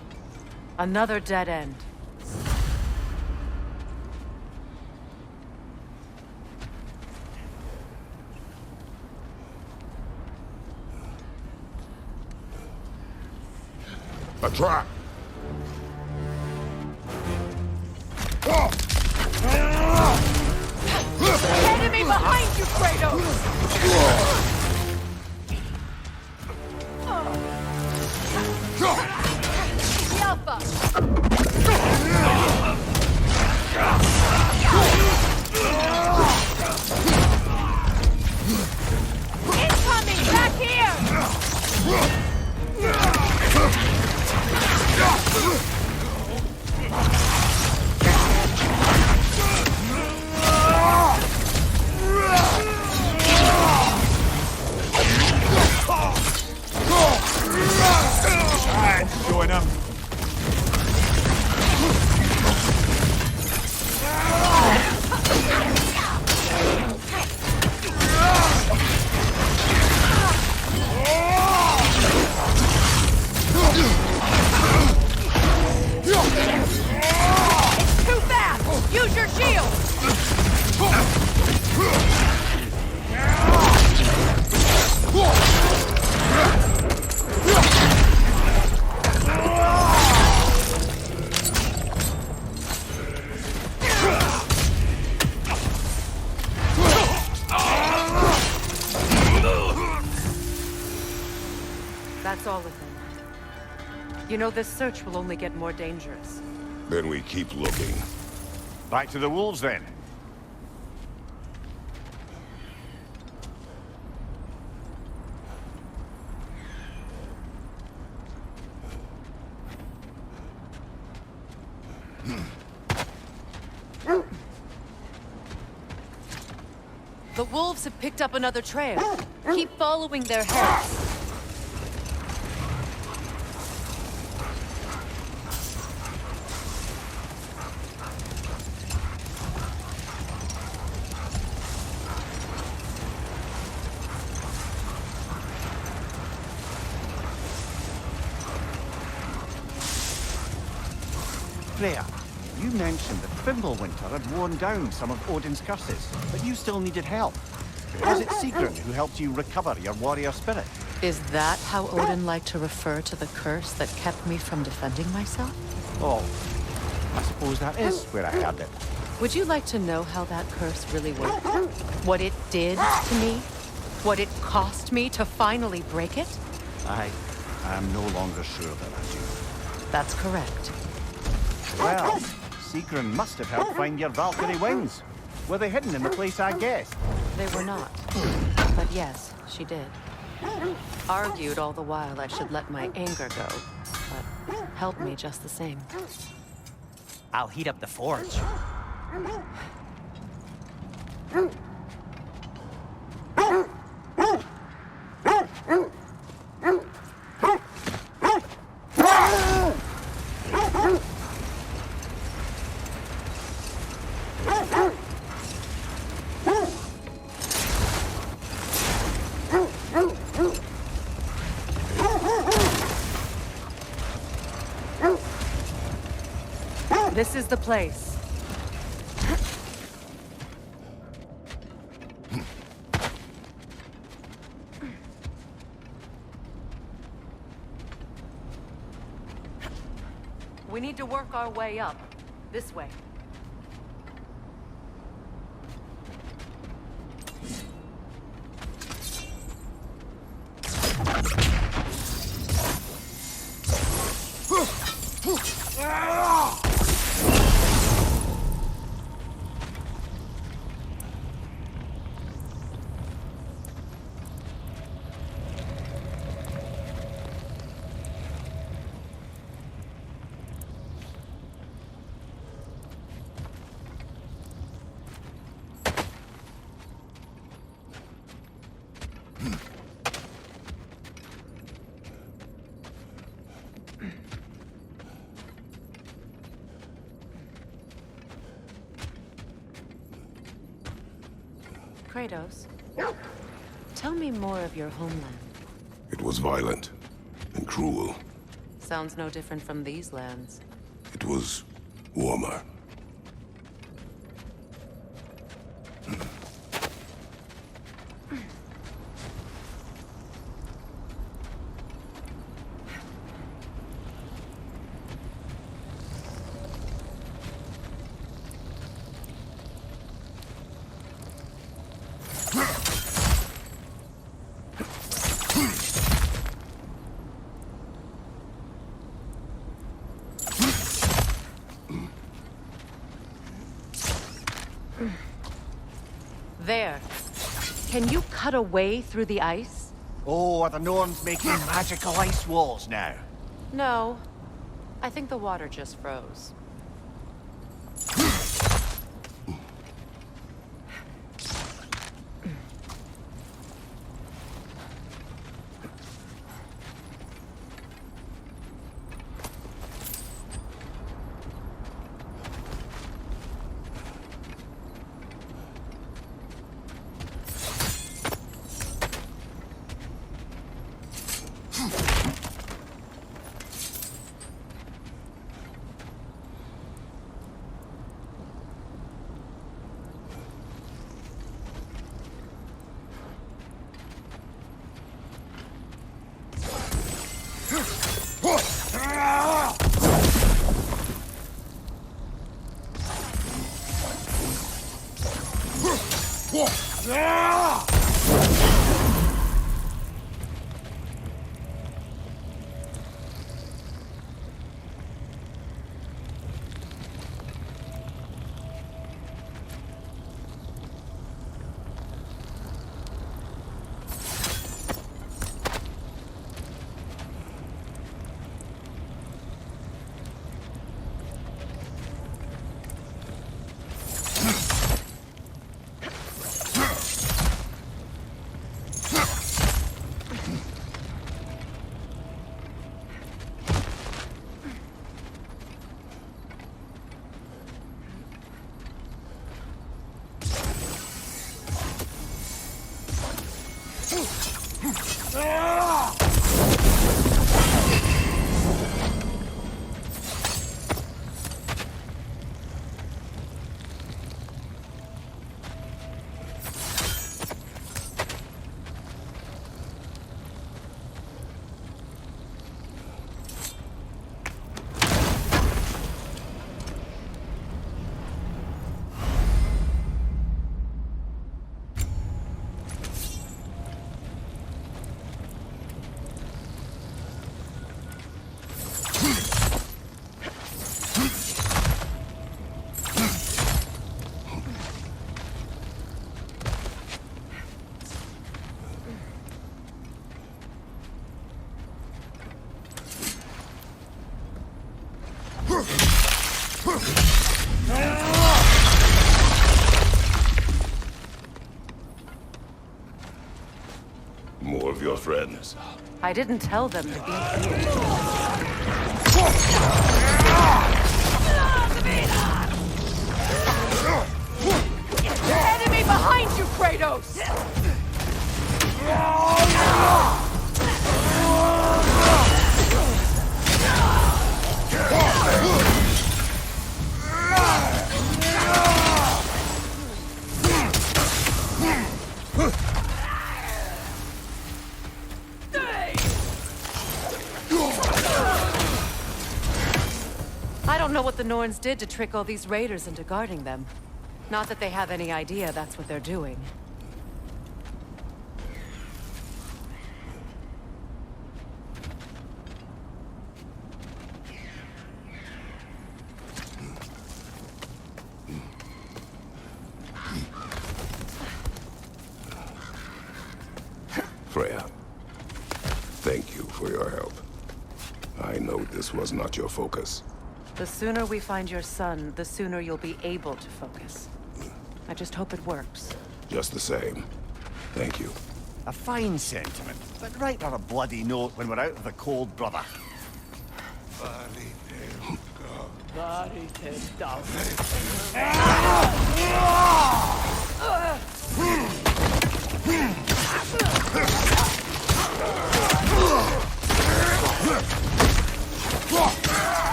Another dead end. A trap! Enemy behind you, Kratos! Incoming! Back here! Join him. It's too fast! Use your shield! That's all of them. You know, this search will only get more dangerous. Then we keep looking. Back to the wolves, then. The wolves have picked up another trail. Keep following their heads. Freya, you mentioned that Fimbulwinter had worn down some of Odin's curses, but you still needed help. Was it Sigrun who helped you recover your warrior spirit? Is that how Odin liked to refer to the curse that kept me from defending myself? Oh, I suppose that is where I heard it. Would you like to know how that curse really worked? What it did to me? What it cost me to finally break it? I am no longer sure that I do. That's correct. Well, Sigrun must have helped find your Valkyrie wings. Were they hidden in the place I guessed? They were not. But yes, she did. Argued all the while I should let my anger go, but helped me just the same. I'll heat up the forge. This is the place. We need to work our way up. This way. Kratos, tell me more of your homeland. It was violent and cruel. Sounds no different from these lands. It was warmer. There. Can you cut a way through the ice? Oh, are the Norns making magical ice walls now? No. I think the water just froze. More of your friends. I didn't tell them to be here. Enemy behind you, Kratos! I don't know what the Norns did to trick all these raiders into guarding them. Not that they have any idea that's what they're doing. Freya, thank you for your help. I know this was not your focus. The sooner we find your son, the sooner you'll be able to focus. I just hope it works. Just the same. Thank you. A fine sentiment, but write her a bloody note when we're out of the cold, brother. Body take down.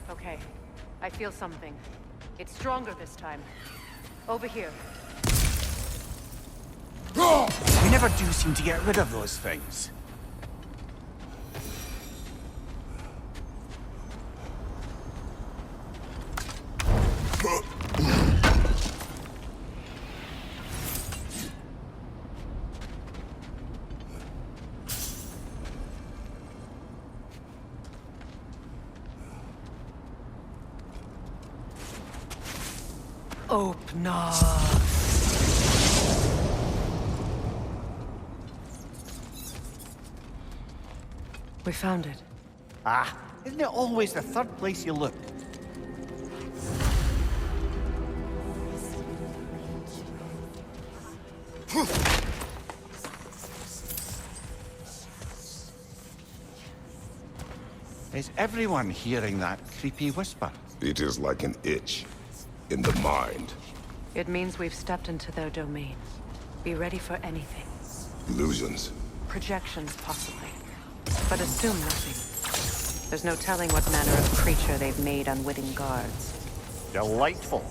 Okay, I feel something. It's stronger this time. Over here. We never do seem to get rid of those things. Open up. We found it. Ah, isn't it always the third place you look? Is everyone hearing that creepy whisper? It is like an itch in the mind. It means we've stepped into their domain. Be ready for anything. Illusions. Projections, possibly. But assume nothing. There's no telling what manner of creature they've made unwitting guards. Delightful.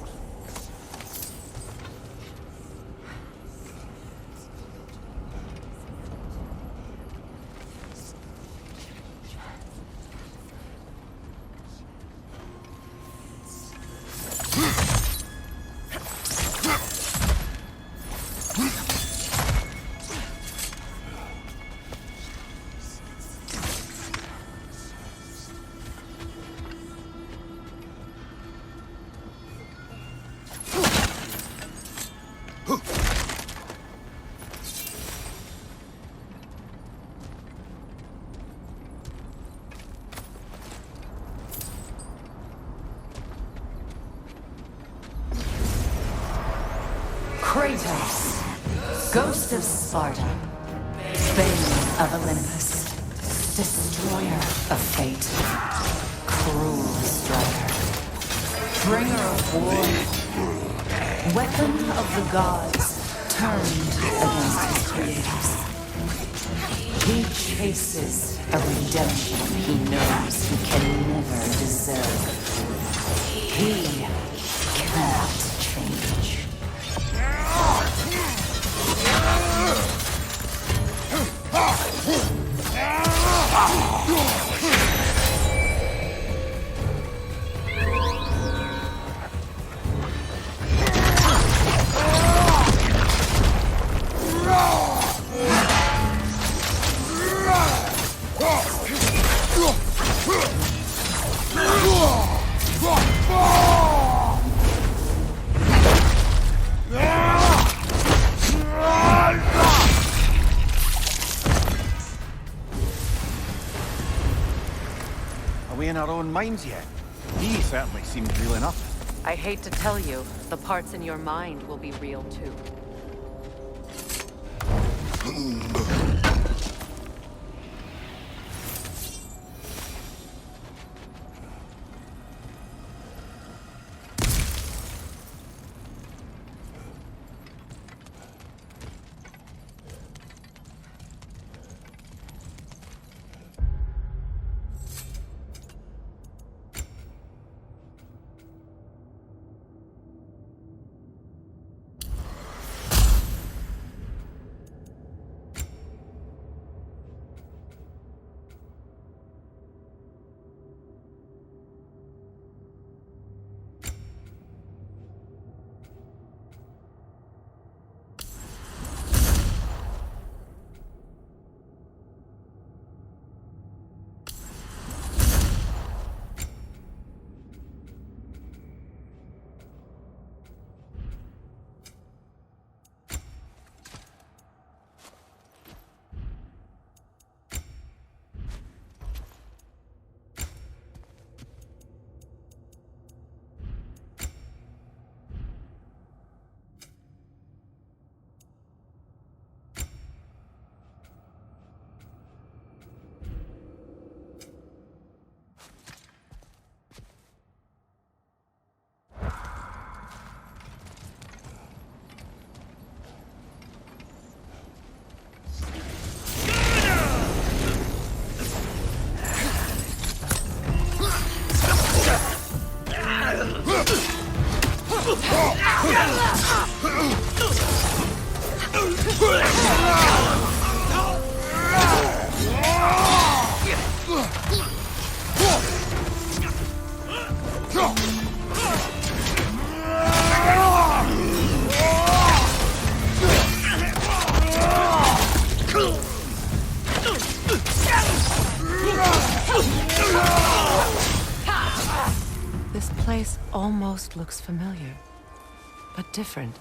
Kratos, Ghost of Sparta, Bane of Olympus, Destroyer of Fate, Cruel Striker, Bringer of War, Weapon of the Gods, turned against his creators. He chases a redemption he knows he can never deserve. He cannot change. Fall! minds yet. He certainly seemed real enough. I hate to tell you, the parts in your mind will be real too. This place almost looks familiar, but different.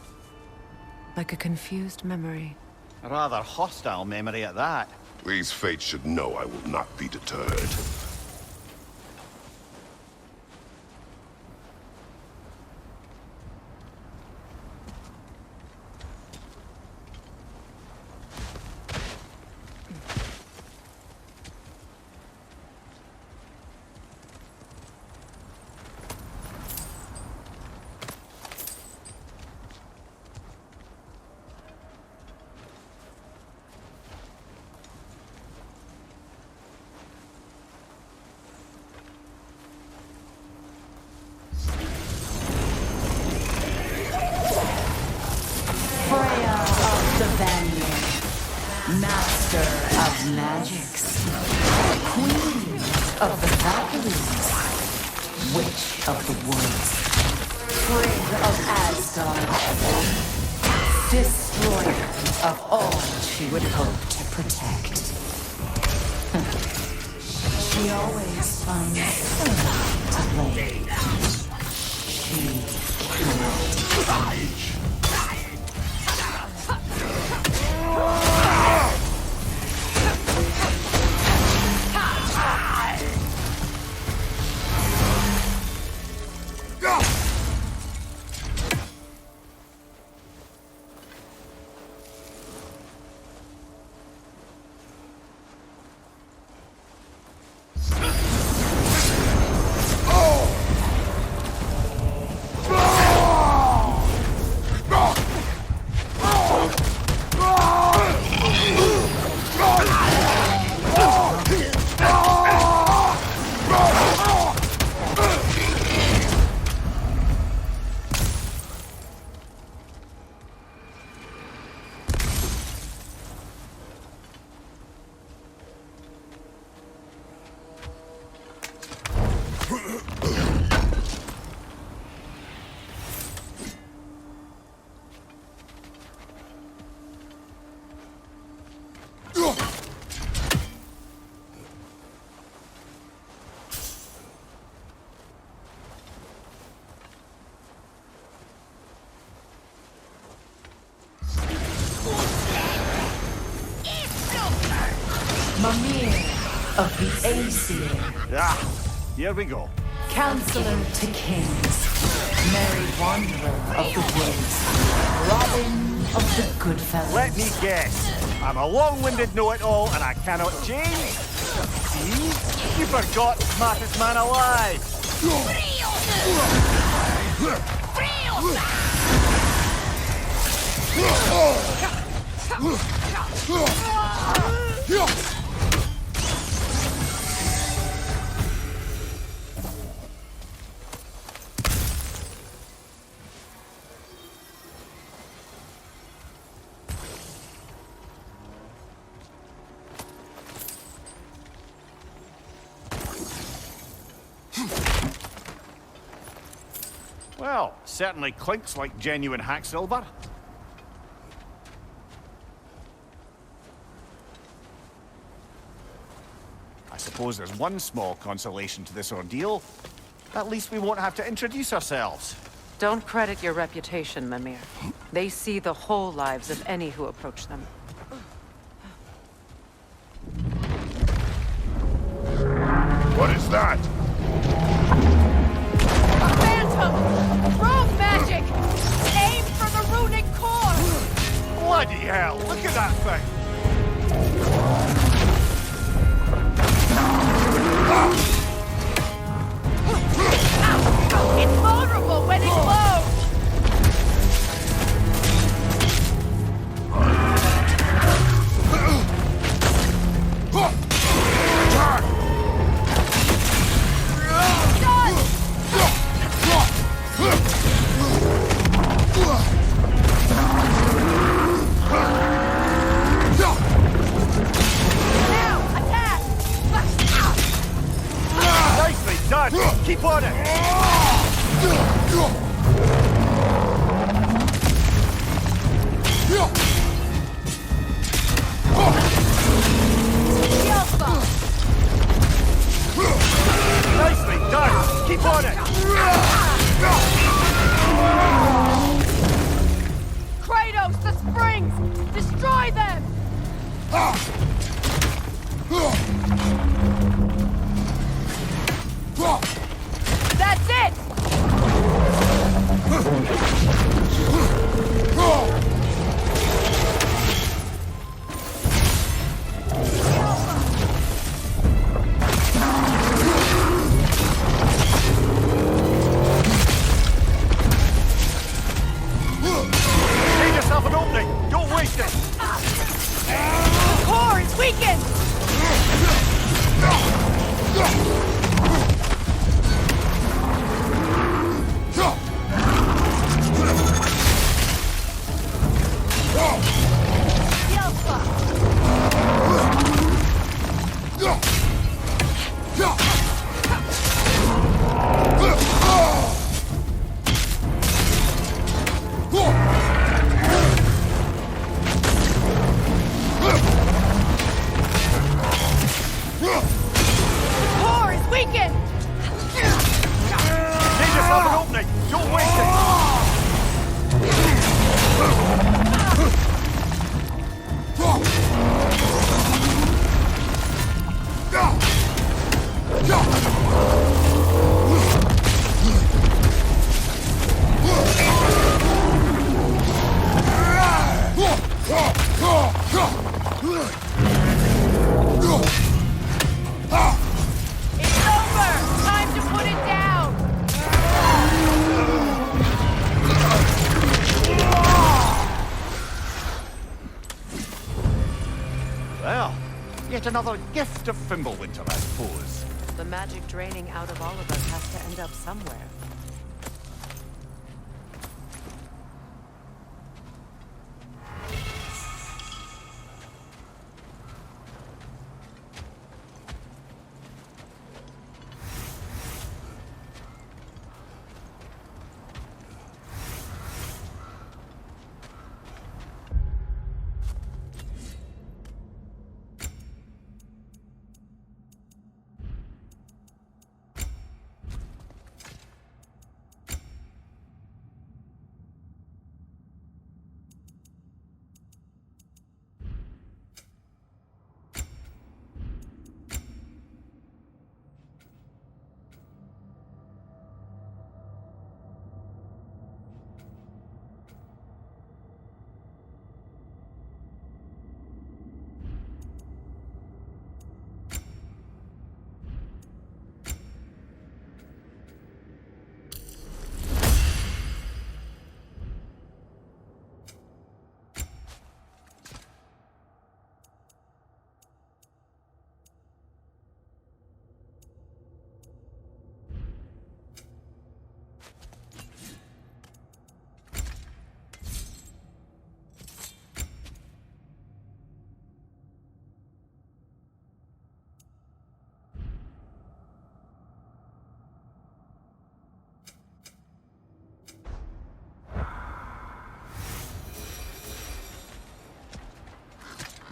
Like a confused memory. A rather hostile memory at that. These fates should know I will not be deterred. Master of magics, Queen of the Valkyries, Witch of the Woods, Frigg of Asgard, Destroyer of all she would hope to protect. She always finds someone to blame. She cannot hide. Mimir of the Aesir. here we go. Counselor to kings, merry wanderer of the woods, Robin of the Goodfellas. Let me guess. I'm a long-winded know-it-all and I cannot change? See? You forgot smartest man alive. Well, certainly clinks like genuine hack silver. I suppose there's one small consolation to this ordeal. At least we won't have to introduce ourselves. Don't credit your reputation, Mimir. They see the whole lives of any who approach them. What is that? A phantom! Rogue magic! Aim for the runic core! Bloody hell! Look at that thing! It's vulnerable when it glows! Nicely done! Keep on it! Nicely done! Keep on it! Kratos, the springs! Destroy them! That's it! Give yourself an opening! Don't waste it! The core is weakened! Another gift of Fimbulwinter, I suppose. The magic draining out of all of us has to end up somewhere.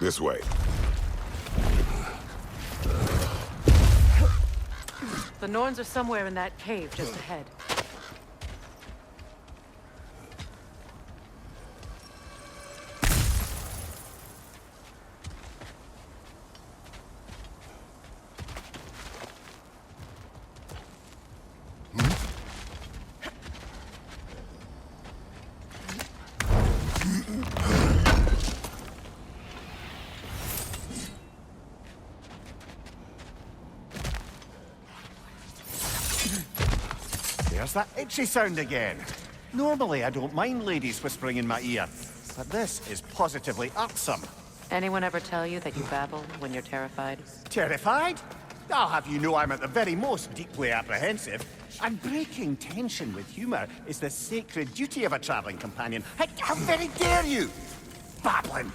This way. The Norns are somewhere in that cave just ahead. There's that itchy sound again. Normally, I don't mind ladies whispering in my ear, but this is positively irksome. Anyone ever tell you that you babble when you're terrified? Terrified? I'll have you know I'm at the very most deeply apprehensive. And breaking tension with humor is the sacred duty of a traveling companion. How very dare you! Babbling!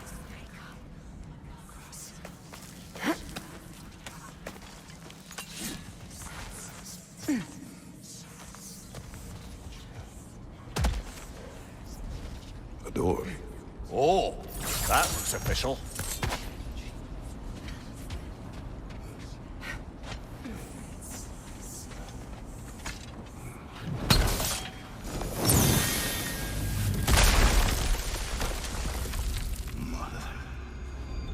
A door. Oh, that looks official.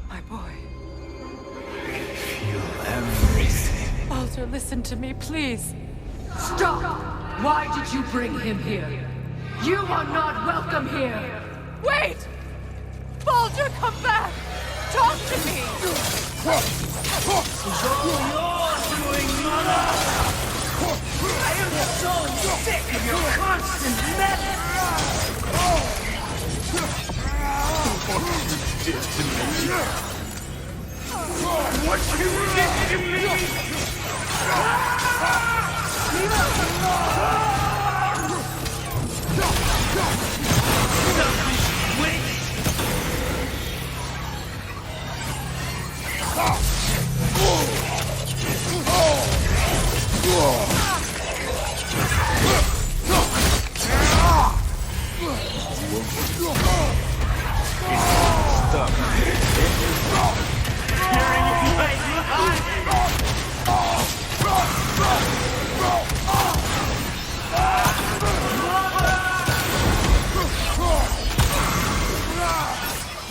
My boy. Feel everything. Baldur, listen to me, please. Stop! Why did you bring him here? You are not welcome here! Wait! Baldur, come back! Talk to me! I am so sick of your constant meddling! What you did to me! Leave us alone!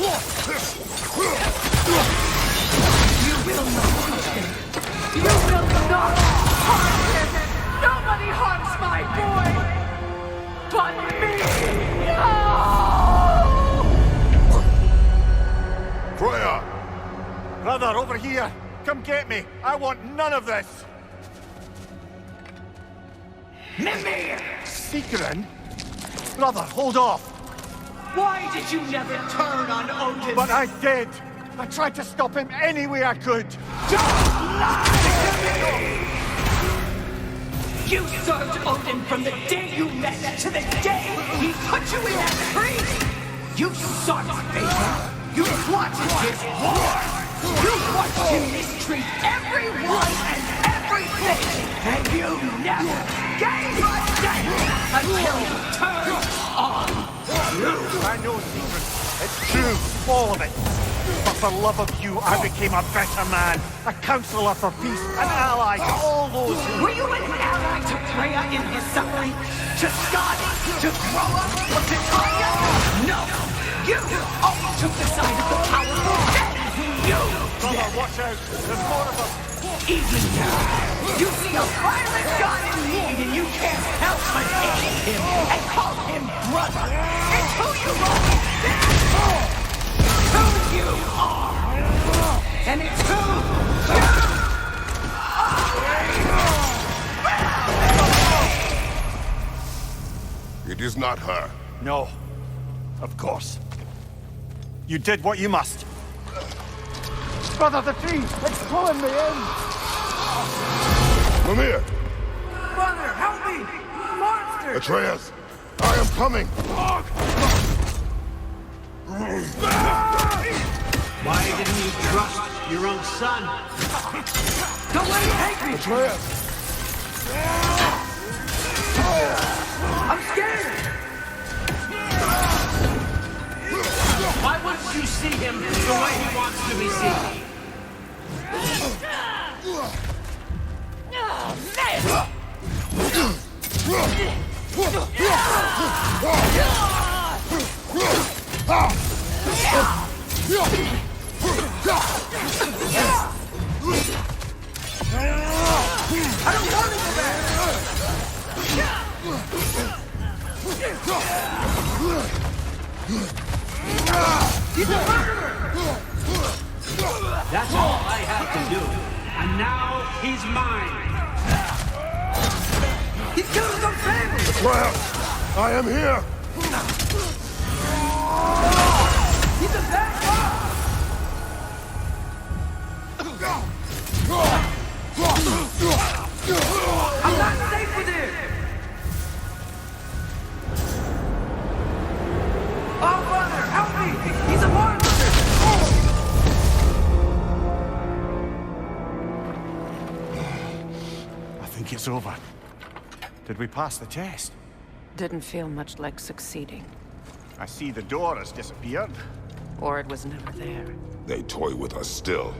Wait! You will not touch him. You will not harm him. Nobody harms my boy but me. No! Freya! Brother, over here! Come get me! I want none of this! Mimir! Seekerin? Brother, hold off! Why did you never turn on Odin? But I did! I tried to stop him any way I could! Don't lie to me! You served Odin from the day you met to the day he put you in that tree! You sought favor! You plotted his war! You watched him mistreat everyone and everything! And you never gave a damn until he turned on you! I know secrets. It's true, all of it. But for love of you, I became a better man. A counselor for peace, an ally to all those who... Were you an ally to Freya in his suffering? To Skadi? To Groa? Or to Tanya? No! You always took the side of the powerful. You! Brother, watch out. There's more of them. Even now, you see a violent god in need and you can't help but hate him and call him brother. It's who you are. Who you are. And it's who you It is not her. No. Of course. You did what you must. Brother, the tree! It's pulling me in! Mimir! Brother, help me! Monster! Atreus! I am coming! Why didn't you trust your own son? Don't let him take me! Atreus! I'm scared! Why wouldn't you see him the way he wants He's a murderer! That's all I had to do. And now he's mine. He's killing some family! Well, I am here! He's a bad boss! I'm not safe with him! Oh, brother, help me! He's a monster! I think it's over. Did we pass the test? Didn't feel much like succeeding. I see the door has disappeared. Or it was never there. They toy with us still.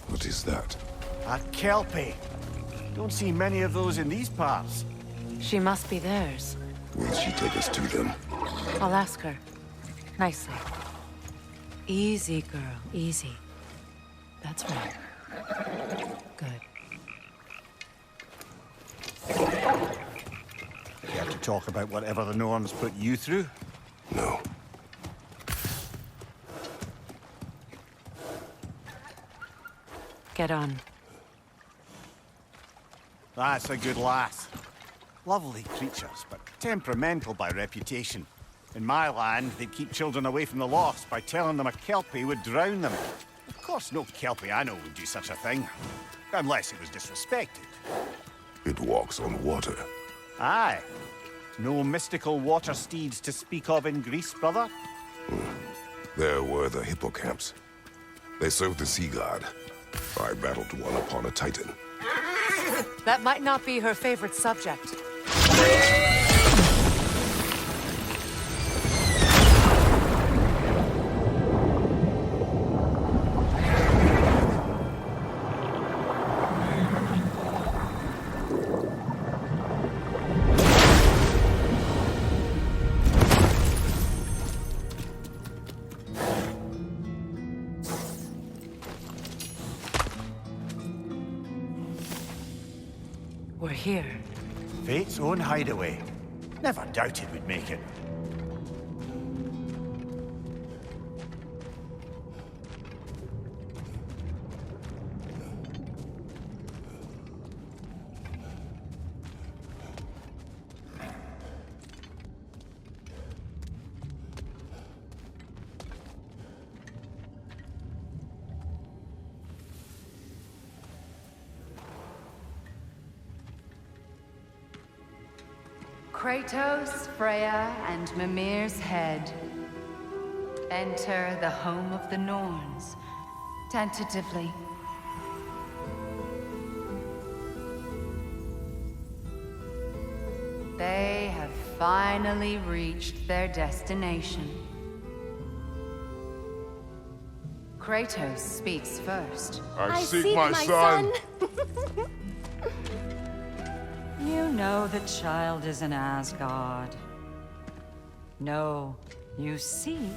What is that? A Kelpie. Don't see many of those in these parts. She must be theirs. Will she take us to them? I'll ask her. Nicely. Easy, girl. Easy. That's right. Good. Care to talk about whatever the norms put you through? No. Get on. That's a good lass. Lovely creatures, but temperamental by reputation. In my land, they'd keep children away from the lochs by telling them a Kelpie would drown them. Of course, no Kelpie I know would do such a thing. Unless it was disrespected. It walks on water. Aye. No mystical water steeds to speak of in Greece, brother? There were the hippocamps. They served the sea god. I battled one upon a titan. That might not be her favorite subject. We're here. Fate's own hideaway. Never doubted we'd make it. Kratos, Freya, and Mimir's head. Enter the home of the Norns, tentatively. They have finally reached their destination. Kratos speaks first. I seek my son. You know the child is in Asgard. No, you seek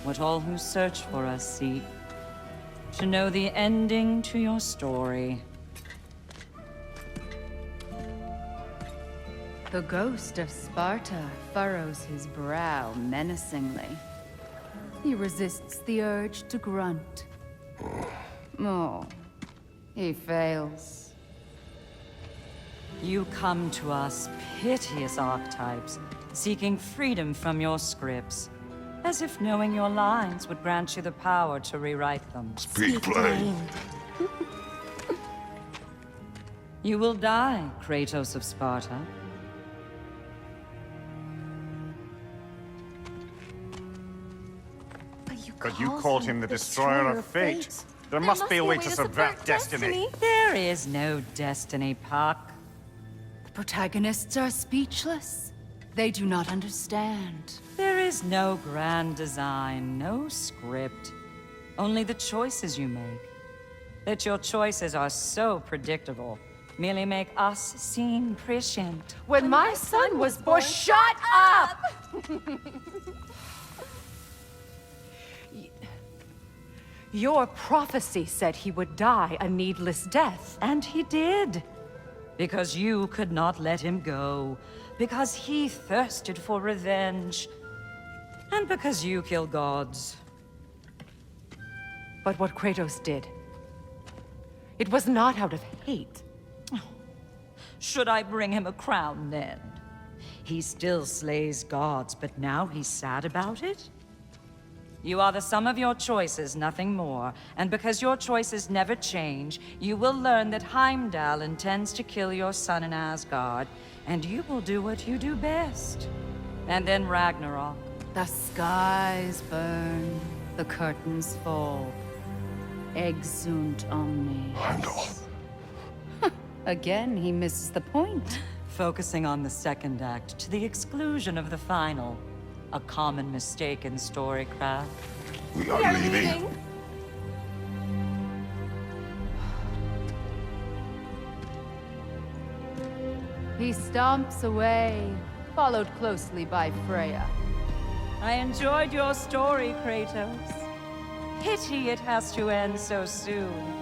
what all who search for us seek. To know the ending to your story. The ghost of Sparta furrows his brow menacingly. He resists the urge to grunt. Oh, he fails. You come to us, piteous archetypes, seeking freedom from your scripts. As if knowing your lines would grant you the power to rewrite them. Speak plain. You will die, Kratos of Sparta. But you called him the Destroyer of Fate. There must be a way to subvert destiny. There is no destiny, Puck. The protagonists are speechless. They do not understand. There is no grand design, no script. only the choices you make. That your choices are so predictable merely make us seem prescient. When my son was born, shut up! Your prophecy said he would die a needless death. And he did. Because you could not let him go. Because he thirsted for revenge. And because you kill gods. But what Kratos did, it was not out of hate. Should I bring him a crown then? He still slays gods, but now he's sad about it? You are the sum of your choices, nothing more. And because your choices never change, you will learn that Heimdall intends to kill your son in Asgard, and you will do what you do best. And then Ragnarok. The skies burn, the curtains fall. Exunt omnes. Heimdall. Again, he misses the point. Focusing on the second act to the exclusion of the final. A common mistake in storycraft. We are leaving. He stomps away, followed closely by Freya. I enjoyed your story, Kratos. Pity it has to end so soon.